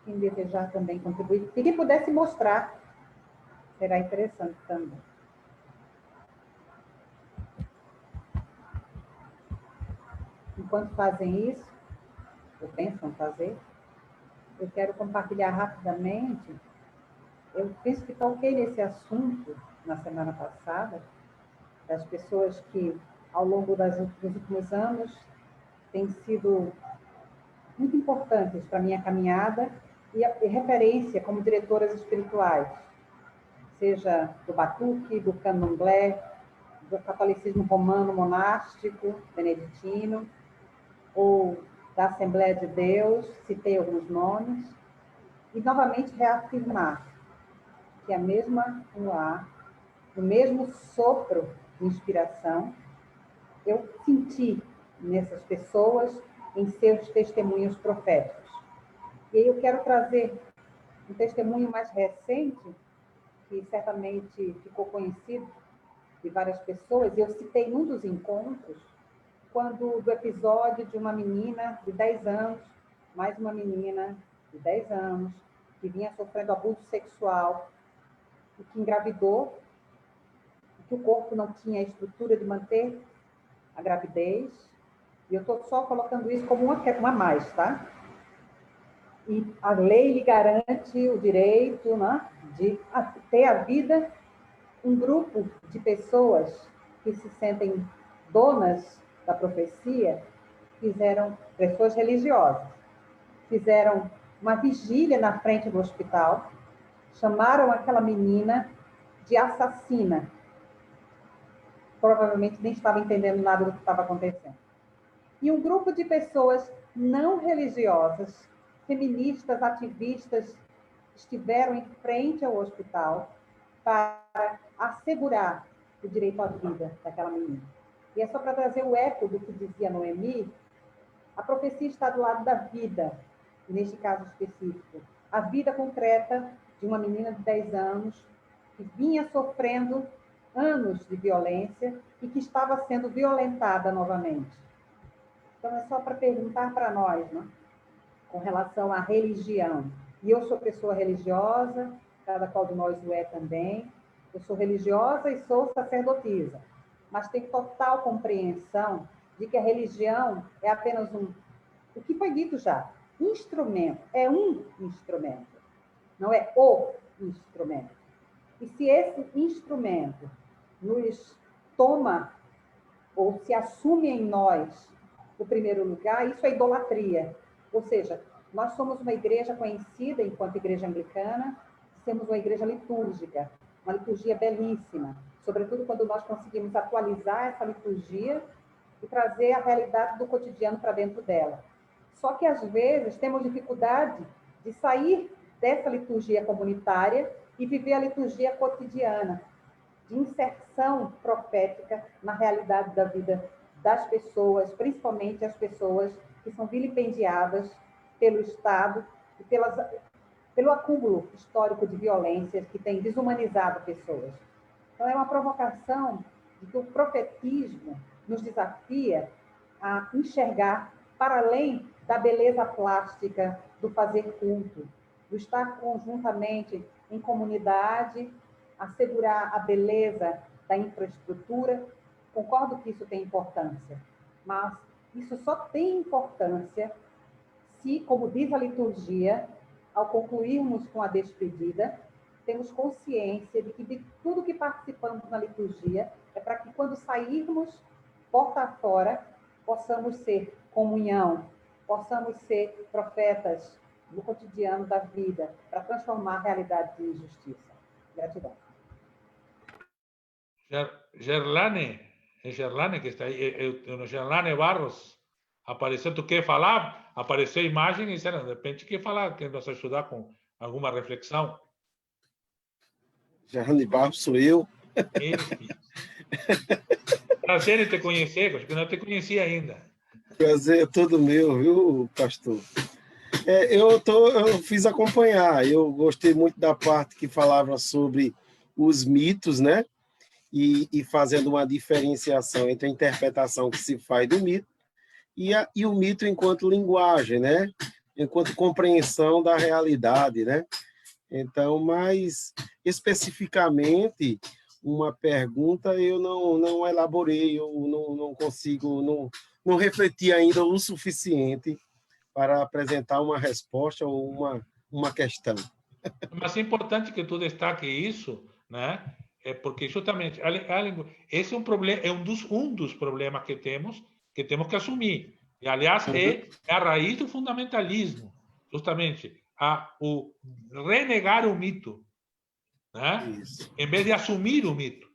quem desejar também contribuir. Se quem pudesse mostrar, será interessante também. Enquanto fazem isso, ou pensam fazer, eu quero compartilhar rapidamente. Eu penso que toquei nesse assunto na semana passada, das pessoas que, ao longo dos últimos anos, têm sido muito importantes para a minha caminhada e referência como diretoras espirituais, seja do Batuque, do Candomblé, do catolicismo romano monástico, beneditino, ou da Assembleia de Deus, citei alguns nomes, e novamente reafirmar que a mesma ar, o mesmo sopro de inspiração, eu senti nessas pessoas em seus testemunhos proféticos. E aí eu quero trazer um testemunho mais recente, que certamente ficou conhecido de várias pessoas, e eu citei num dos encontros, quando do episódio de uma menina de 10 anos, mais uma menina de 10 anos, que vinha sofrendo abuso sexual, e que engravidou, e que o corpo não tinha a estrutura de manter a gravidez, e eu estou só colocando isso como uma a mais, tá? E a lei lhe garante o direito, né, de ter a vida. Um grupo de pessoas que se sentem donas da profecia fizeram, pessoas religiosas, fizeram uma vigília na frente do hospital, chamaram aquela menina de assassina. Provavelmente nem estava entendendo nada do que estava acontecendo. E um grupo de pessoas não religiosas, feministas, ativistas, estiveram em frente ao hospital para assegurar o direito à vida daquela menina. E é só para trazer o eco do que dizia Noemi, a profecia está do lado da vida, neste caso específico. A vida concreta de uma menina de 10 anos que vinha sofrendo anos de violência e que estava sendo violentada novamente. Então, é só para perguntar para nós, né, com relação à religião. E eu sou pessoa religiosa, cada qual de nós o é também. Eu sou religiosa e sou sacerdotisa, mas tenho total compreensão de que a religião é apenas o que foi dito já, instrumento, é um instrumento, não é o instrumento. E se esse instrumento nos toma ou se assume em nós o primeiro lugar, isso é idolatria. Ou seja, nós somos uma igreja conhecida enquanto igreja anglicana, temos uma igreja litúrgica, uma liturgia belíssima, sobretudo quando nós conseguimos atualizar essa liturgia e trazer a realidade do cotidiano para dentro dela. Só que, às vezes, temos dificuldade de sair dessa liturgia comunitária e viver a liturgia cotidiana, de inserção profética na realidade da vida das pessoas, principalmente as pessoas que são vilipendiadas pelo Estado e pelo acúmulo histórico de violências que tem desumanizado pessoas. Então, é uma provocação de que o profetismo nos desafia a enxergar para além da beleza plástica do fazer culto, do estar conjuntamente em comunidade, assegurar a beleza da infraestrutura. Concordo que isso tem importância, mas isso só tem importância se, como diz a liturgia, ao concluirmos com a despedida, temos consciência de que de tudo que participamos na liturgia é para que, quando sairmos porta fora, possamos ser comunhão, possamos ser profetas no cotidiano da vida, para transformar a realidade de injustiça. Gratidão. Gerlane, é Gerlane que está aí, Gerlane Barros, apareceu, tu quer falar? Apareceu a imagem e, de repente, quer falar, quer nos ajudar com alguma reflexão? Gerlane Barros sou eu. Prazer em te conhecer, porque não te conhecia ainda. Prazer é todo meu, viu, pastor? Eu fiz acompanhar, eu gostei muito da parte que falava sobre os mitos, né? E fazendo uma diferenciação entre a interpretação que se faz do mito e o mito enquanto linguagem, né? Enquanto compreensão da realidade, né? Então, mais especificamente, uma pergunta eu não elaborei, eu não consigo, não refleti ainda o suficiente para apresentar uma resposta ou uma questão. Mas é importante que tu destaque isso, né? Porque justamente esse é um problema, é um dos problemas que temos que assumir. E, aliás, é a raiz do fundamentalismo, justamente, o renegar o mito, né? Isso. Em vez de assumir o mito.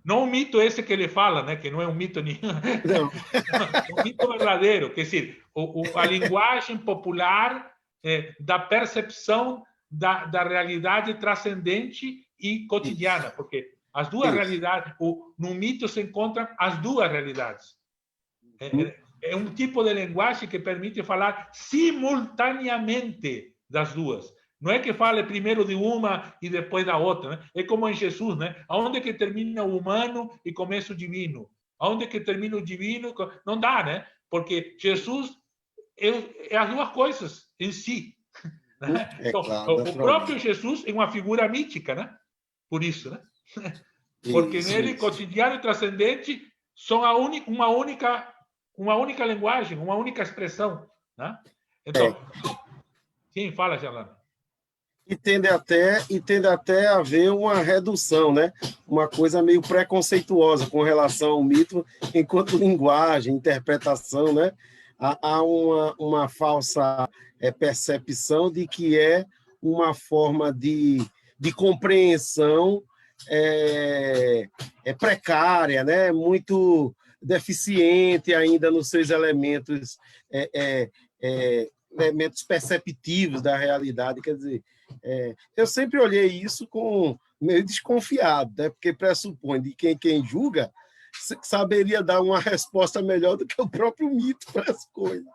Não o mito esse que ele fala, né? Que não é um mito nenhum. Não. Um mito verdadeiro, quer dizer, a linguagem popular da percepção da realidade transcendente e cotidiana, porque as duas realidades, no mito se encontram as duas realidades. É um tipo de linguagem que permite falar simultaneamente das duas. Não é que fale primeiro de uma e depois da outra, né? É como em Jesus, né? Aonde que termina o humano e começa o divino? Aonde que termina o divino? Não dá, né? Porque Jesus é as duas coisas em si. Né? Então, o próprio Jesus é uma figura mítica, né? Por isso, né? Porque nele, cotidiano e transcendente são uma única linguagem, uma única expressão, né? Então, sim, fala, Gerlando. E tende até a haver uma redução, né? Uma coisa meio preconceituosa com relação ao mito enquanto linguagem, interpretação, né? Há uma falsa percepção de que é uma forma de compreensão precária, né? Muito deficiente ainda nos seus elementos perceptivos da realidade. Quer dizer, eu sempre olhei isso com meio desconfiado, né? Porque pressupõe de quem julga saberia dar uma resposta melhor do que o próprio mito para as coisas.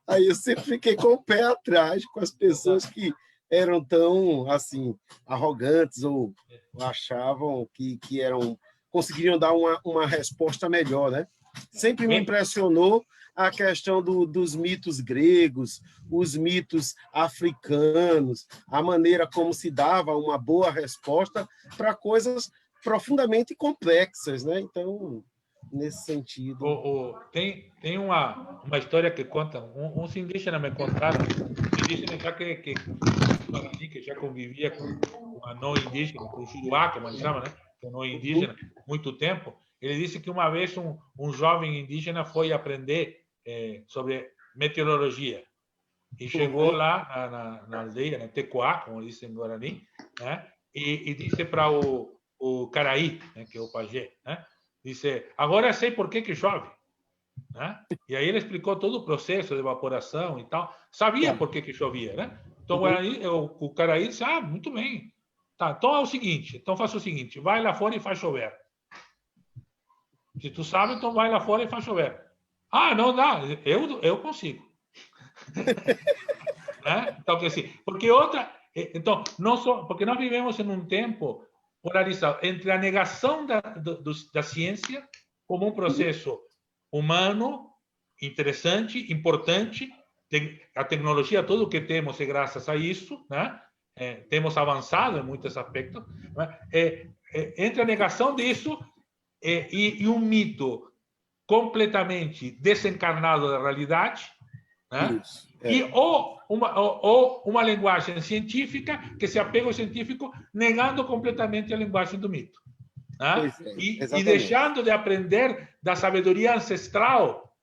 Aí eu sempre fiquei com o pé atrás com as pessoas que eram tão assim arrogantes ou achavam que conseguiriam dar uma resposta melhor, né? Sempre me impressionou a questão dos mitos gregos, os mitos africanos, a maneira como se dava uma boa resposta para coisas profundamente complexas, né? Então, nesse sentido... Tem uma história que conta, uns indígenas me contaram, indígenas já que já convivia com uma não indígena, com o Juruá, como eles chamam, né? Com não indígena, muito tempo. Ele disse que uma vez um jovem indígena foi aprender sobre meteorologia e chegou lá na aldeia, na Tecoá, como dizem em Guarani, né? E disse para o Caraí, né? Que é o pajé, né? Disse, agora sei por que chove. Né? E aí ele explicou todo o processo de evaporação e tal. Sabia por que chovia, né? Então o Caraí disse, muito bem. Tá, então é o seguinte, então faça o seguinte, vai lá fora e faz chover. Se tu sabe, então vai lá fora e faz chover. Não dá, eu consigo. Né? Então, assim, porque porque nós vivemos em um tempo polarizado entre a negação da ciência como um processo humano, interessante, importante, a tecnologia, tudo o que temos é graças a isso, né? Temos avançado em muitos aspectos, né? Entre a negação disso e um mito completamente desencarnado da realidade, né? Ou uma linguagem científica que se apega ao científico, negando completamente a linguagem do mito. Né? E deixando de aprender da sabedoria ancestral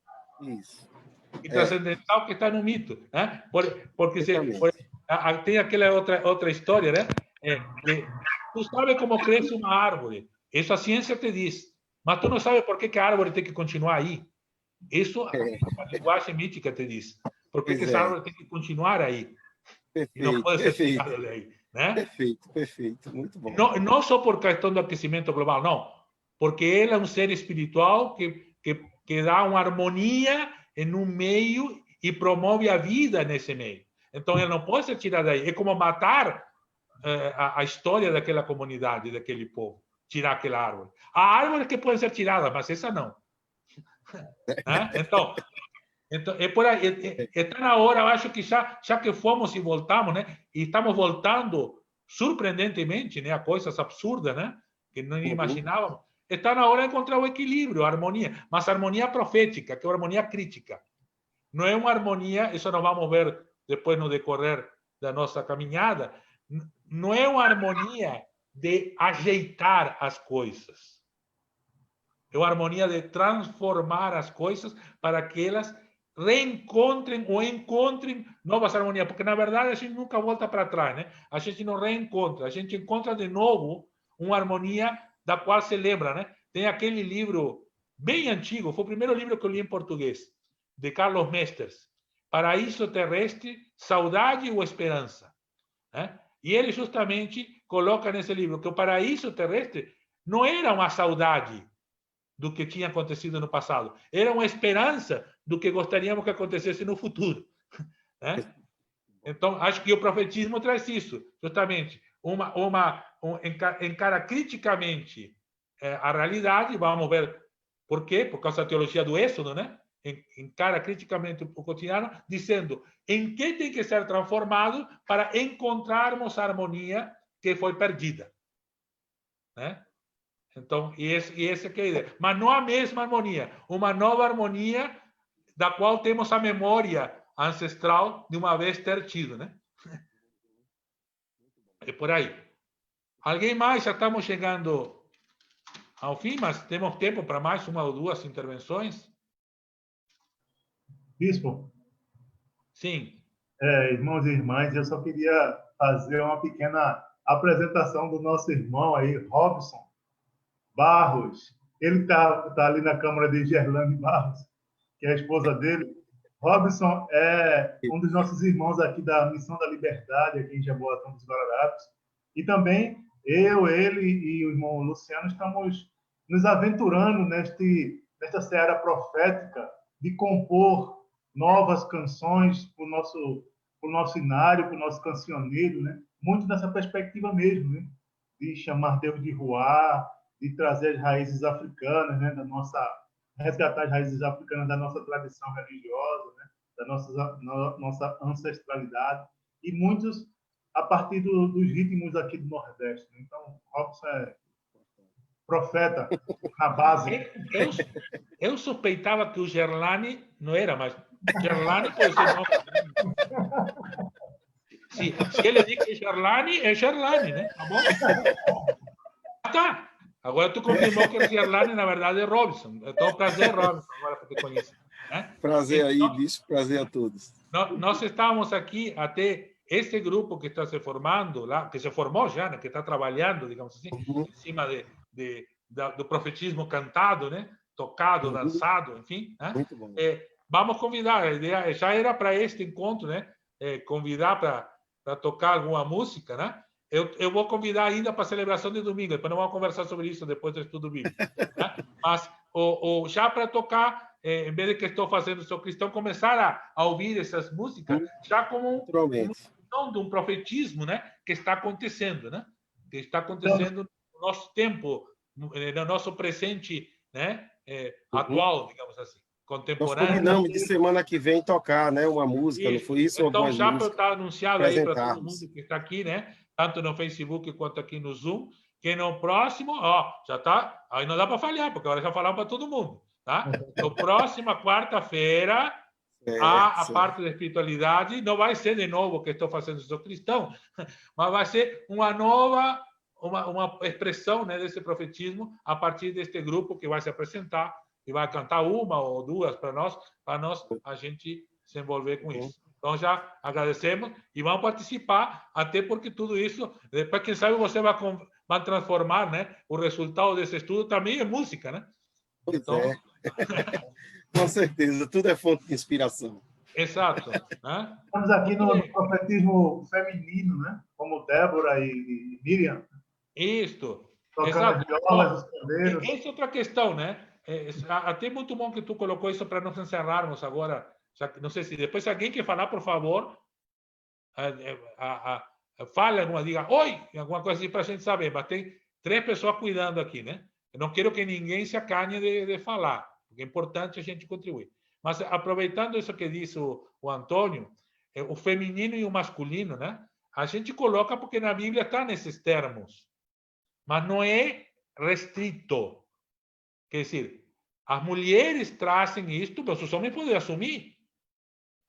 e transcendental que está no mito. Né? Porque tem aquela outra história, né? Tu sabe como cresce uma árvore. Isso a ciência te diz. Mas tu não sabe por que a árvore tem que continuar aí. Isso a linguagem mítica te diz. Por que essa árvore tem que continuar aí? Perfeito, e não pode ser tirada daí. Né? Perfeito. Muito bom. Não só por questão do aquecimento global, não. Porque ele é um ser espiritual que dá uma harmonia em um meio e promove a vida nesse meio. Então, ele não pode ser tirado daí. É como matar a história daquela comunidade, daquele povo. Tirar aquela árvore. Há árvores que podem ser tiradas, mas essa não. Né? Então, por aí, está na hora, eu acho que já que fomos e voltamos, né? E estamos voltando surpreendentemente, né? A coisas absurdas, né? Que não imaginávamos. Está na hora de encontrar o equilíbrio, a harmonia, mas a harmonia profética, que é a harmonia crítica. Não é uma harmonia, isso nós vamos ver depois no decorrer da nossa caminhada, não é uma harmonia de ajeitar as coisas. É uma harmonia de transformar as coisas para que elas reencontrem ou encontrem novas harmonias, porque na verdade a gente nunca volta para trás, né? A gente não reencontra, a gente encontra de novo uma harmonia da qual se lembra, né? Tem aquele livro bem antigo, foi o primeiro livro que eu li em português, de Carlos Mesters, Paraíso Terrestre, Saudade ou Esperança, né? E ele justamente coloca nesse livro que o paraíso terrestre não era uma saudade do que tinha acontecido no passado, era uma esperança do que gostaríamos que acontecesse no futuro, né? Então, acho que o profetismo traz isso, justamente, encara criticamente a realidade, vamos ver por quê, por causa da teologia do Êxodo, né? Encara criticamente o cotidiano, dizendo em que tem que ser transformado para encontrarmos a harmonia que foi perdida, né? Então, essa que é a ideia. Mas não a mesma harmonia, uma nova harmonia da qual temos a memória ancestral de uma vez ter tido, né? É por aí. Alguém mais? Já estamos chegando ao fim, mas temos tempo para mais uma ou duas intervenções? Bispo, Sim. irmãos e irmãs, eu só queria fazer uma pequena apresentação do nosso irmão aí, Robson Barros. Ele tá ali na Câmara de Gerlane Barros, que é a esposa dele. Robson é um dos nossos irmãos aqui da Missão da Liberdade, aqui em Jaboatão dos Guararapes. E também ele e o irmão Luciano estamos nos aventurando nesta seara profética de compor novas canções para o nosso inário, para o nosso cancioneiro, né? Muito nessa perspectiva mesmo, né? De chamar Deus de Ruá, de trazer as raízes africanas, né? Resgatar as raízes africanas da nossa tradição religiosa, né? Da nossa ancestralidade, e muitos a partir dos ritmos aqui do Nordeste. Então, Robson é profeta na base. Eu suspeitava que o Gerlane não era, mas Gerlane pode ser nome. Se ele diz que é Gerlane, né? Tá bom? Tá. Agora tu confirmou que o Gerlane, na verdade, é Robson. Então, prazer, Robson, agora que te conheço. Né? Prazer então, aí, bicho. Prazer a todos. Nós estamos aqui até este grupo que está se formando, lá, que se formou já, né? Que está trabalhando, digamos assim, em cima do profetismo cantado, né? Tocado, dançado, enfim. Né? Muito bom. Vamos convidar, a ideia já era para este encontro, né? Convidar para tocar alguma música, né? Eu vou convidar ainda para a celebração de domingo, depois nós vamos conversar sobre isso depois do estudo bíblico. Né? Mas já para tocar, em vez de que estou fazendo Sou Cristão, começar a ouvir essas músicas já como de um profetismo, né? Que está acontecendo, né? Que está acontecendo no nosso tempo, no nosso presente, né? Atual, digamos assim, contemporâneo. Nós combinamos de semana que vem tocar, né? Uma música, não foi isso? Então já está anunciado aí para todo mundo que está aqui, né? Tanto no Facebook quanto aqui no Zoom, que no próximo, já está, aí não dá para falhar, porque agora já falamos para todo mundo, tá? No próxima quarta-feira, a parte da espiritualidade não vai ser de novo que estou fazendo Sou Cristão, mas vai ser uma nova, uma expressão, né, desse profetismo a partir deste grupo que vai se apresentar e vai cantar uma ou duas para nós a gente se envolver com isso. Então, já agradecemos e vamos participar, até porque tudo isso, depois, quem sabe, você vai transformar, né, o resultado desse estudo também em música, né? Pois então... Com certeza, tudo é fonte de inspiração. Exato. Né? Estamos aqui no profetismo feminino, né? Como Débora e Miriam. Isso. Exato. Violas, essa é outra questão, né? Até muito bom que tu colocou isso para nós encerrarmos agora. Não sei se depois alguém quer falar, por favor, fale alguma, diga oi, alguma coisa assim para a gente saber. Mas tem 3 pessoas cuidando aqui, né? Eu não quero que ninguém se acanhe de falar, porque é importante a gente contribuir. Mas aproveitando isso que disse o Antônio, o feminino e o masculino, né? A gente coloca porque na Bíblia está nesses termos, mas não é restrito. Quer dizer, as mulheres trazem isto, mas os homens podem assumir.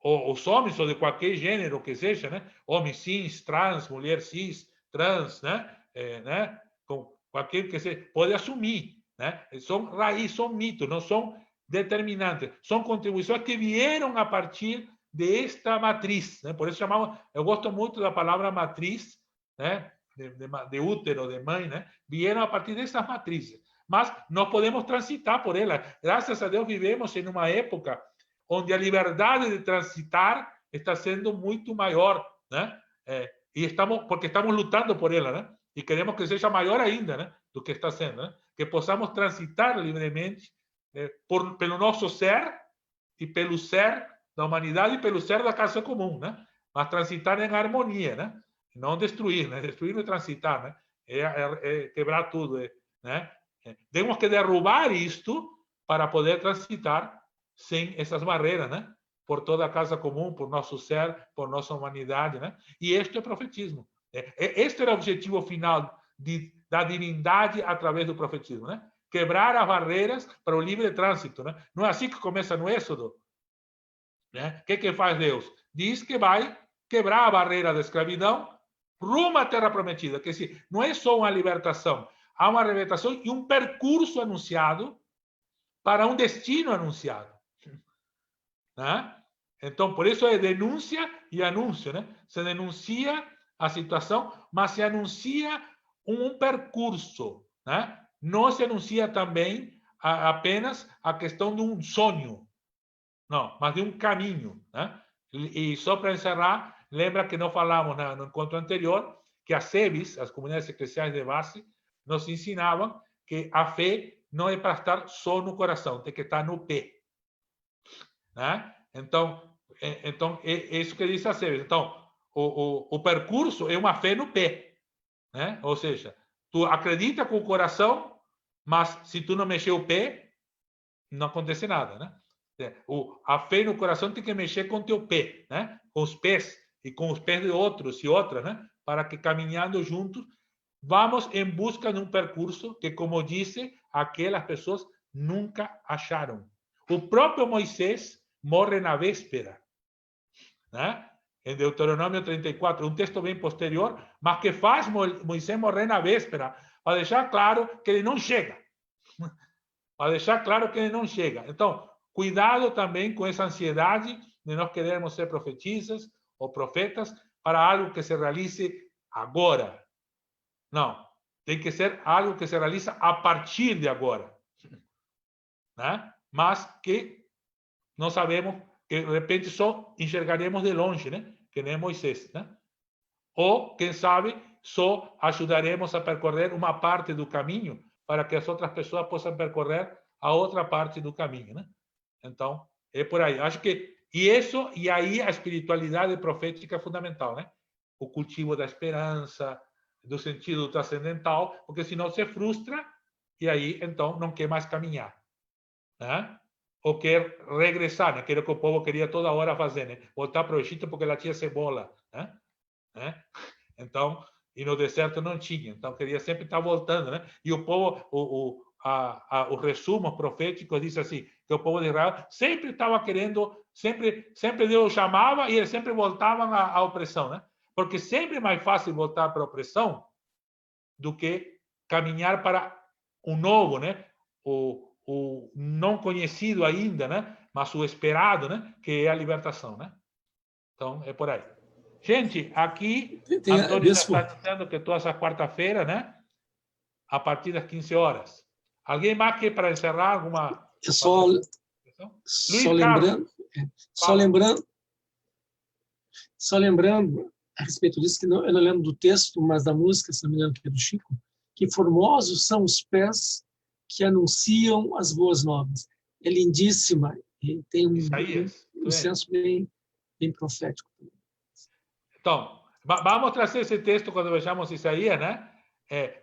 Ou os homens, ou de qualquer gênero que seja, né? Homem cis, trans, mulher cis, trans, né? Com qualquer que seja, pode assumir, né? São raiz, são mitos, não são determinantes. São contribuições que vieram a partir desta matriz, né? Por isso chamamos, eu gosto muito da palavra matriz, né? De útero, de mãe, né? Vieram a partir dessas matrizes. Mas nós podemos transitar por ela. Graças a Deus vivemos em uma época onde a liberdade de transitar está sendo muito maior, né? Porque estamos lutando por ela, né? E queremos que seja maior ainda, né? Do que está sendo, né? Que possamos transitar livremente pelo nosso ser e pelo ser da humanidade e pelo ser da casa comum, né? Mas transitar em harmonia, né? Não destruir, né? Destruir e transitar, né? É quebrar tudo, né? Temos que derrubar isto para poder transitar sem essas barreiras, né? Por toda a casa comum, por nosso ser, por nossa humanidade, né? E este é o profetismo. Este era o objetivo final da divindade através do profetismo, né? Quebrar as barreiras para o livre trânsito, né? Não é assim que começa no Êxodo, né? O que faz Deus? Diz que vai quebrar a barreira da escravidão rumo à Terra Prometida. Que dizer, não é só uma libertação, há uma libertação e um percurso anunciado para um destino anunciado, né? Então, por isso é denúncia e anúncio, né? Se denuncia a situação, mas se anuncia um percurso, né? Não se anuncia também apenas a questão de um sonho, não, mas de um caminho, né? E só para encerrar, lembra que nós falamos no encontro anterior que as SEBs, as comunidades eclesiais de base, nos ensinavam que a fé não é para estar só no coração, tem que estar no pé, né? Então é isso que diz a SEBs. Então, o percurso é uma fé no pé, né? Ou seja, tu acredita com o coração, mas se tu não mexer o pé, não acontece nada, né? A fé no coração tem que mexer com o teu pé, né? Com os pés e com os pés de outros e outras, né? Para que caminhando juntos vamos em busca de um percurso que, como disse, aquelas pessoas nunca acharam. O próprio Moisés morre na véspera, né? Em Deuteronômio 34, um texto bem posterior, mas que faz Moisés morrer na véspera, para deixar claro que ele não chega. Para deixar claro que ele não chega. Então, cuidado também com essa ansiedade de nós querermos ser profetisas ou profetas para algo que se realize agora. Não, tem que ser algo que se realiza a partir de agora, né? Mas que não sabemos, que de repente só enxergaremos de longe, né? Que nem Moisés, né? Ou, quem sabe, só ajudaremos a percorrer uma parte do caminho para que as outras pessoas possam percorrer a outra parte do caminho, né? Então, é por aí. Acho que e aí a espiritualidade profética é fundamental, né? O cultivo da esperança, do sentido transcendental, porque senão se frustra e aí então não quer mais caminhar, né? Ou quer regressar, né? Que era o que o povo queria toda hora fazer, né? Voltar para o Egito porque lá tinha cebola, né? Então, e no deserto não tinha, então queria sempre estar voltando, né? E o povo, os resumos proféticos diz assim, que o povo de Israel sempre estava querendo, sempre Deus chamava e eles sempre voltavam à opressão, né? Porque sempre é mais fácil voltar para a opressão do que caminhar para o novo, né? O não conhecido ainda, né? Mas o esperado, né? Que é a libertação, né? Então, é por aí. Gente, aqui, Antônio está dizendo que toda essa quarta-feira, né? A partir das 15 horas. Alguém mais quer para encerrar alguma... Só lembrando a respeito disso, que eu não lembro do texto, mas da música, se não me engano, que é do Chico, que formosos são os pés que anunciam as boas novas. É lindíssima e tem um senso bem profético. Então, vamos trazer esse texto quando vejamos Isaías, né?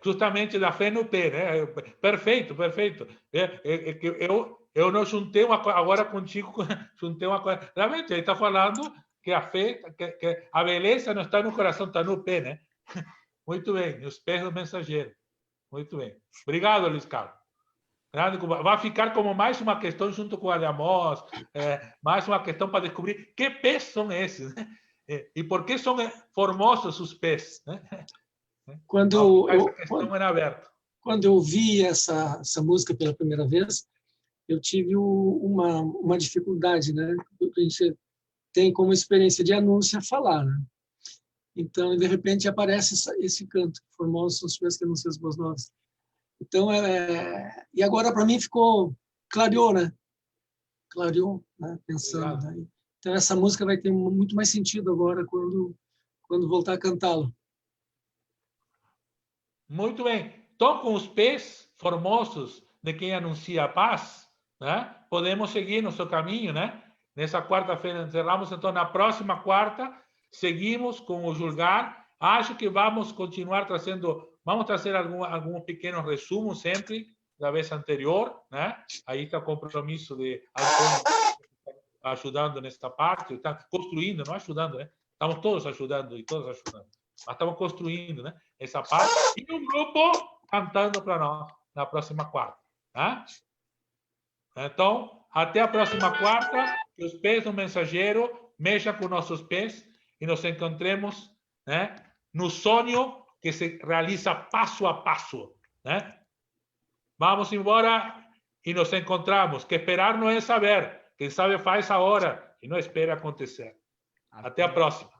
Justamente da fé no pé, né? Perfeito. Eu não juntei agora contigo, juntei uma coisa. Realmente, ele está falando que a fé, que a beleza não está no coração, está no pé, né? Muito bem, nos pés do mensageiro. Muito bem. Obrigado, Luiz Carlos. Vai ficar como mais uma questão junto com a de Amós, mais uma questão para descobrir que pés são esses, né? E por que são formosos os pés, né? Quando essa questão era aberta. quando eu vi essa música pela primeira vez, eu tive uma dificuldade, né? A gente tem como experiência de anúncio falar, né? Então, de repente, aparece esse canto, formosos são os pés que anunciam as boas novas. Então, e agora para mim clareou, né? Clareou, né? Pensando. Né? Então, essa música vai ter muito mais sentido agora quando voltar a cantá-la. Muito bem. Então, com os pés formosos de quem anuncia a paz, né? Podemos seguir nosso caminho, né? Nessa quarta-feira encerramos, então na próxima quarta seguimos com o julgar. Acho que vamos continuar vamos trazer algum pequeno resumo sempre da vez anterior, né? Aí está o compromisso de Antônio ajudando nesta parte, está construindo, não ajudando, né? Estamos todos ajudando e todos ajudando. Mas estamos construindo, né? Essa parte e um grupo cantando para nós na próxima quarta, tá? Então, até a próxima quarta, que os pés do mensageiro mexam com nossos pés e nos encontremos, né, no sonho que se realiza passo a passo, né? Vamos embora e nos encontramos. Que esperar não é saber. Quem sabe faz a hora e não espera acontecer. Até a próxima.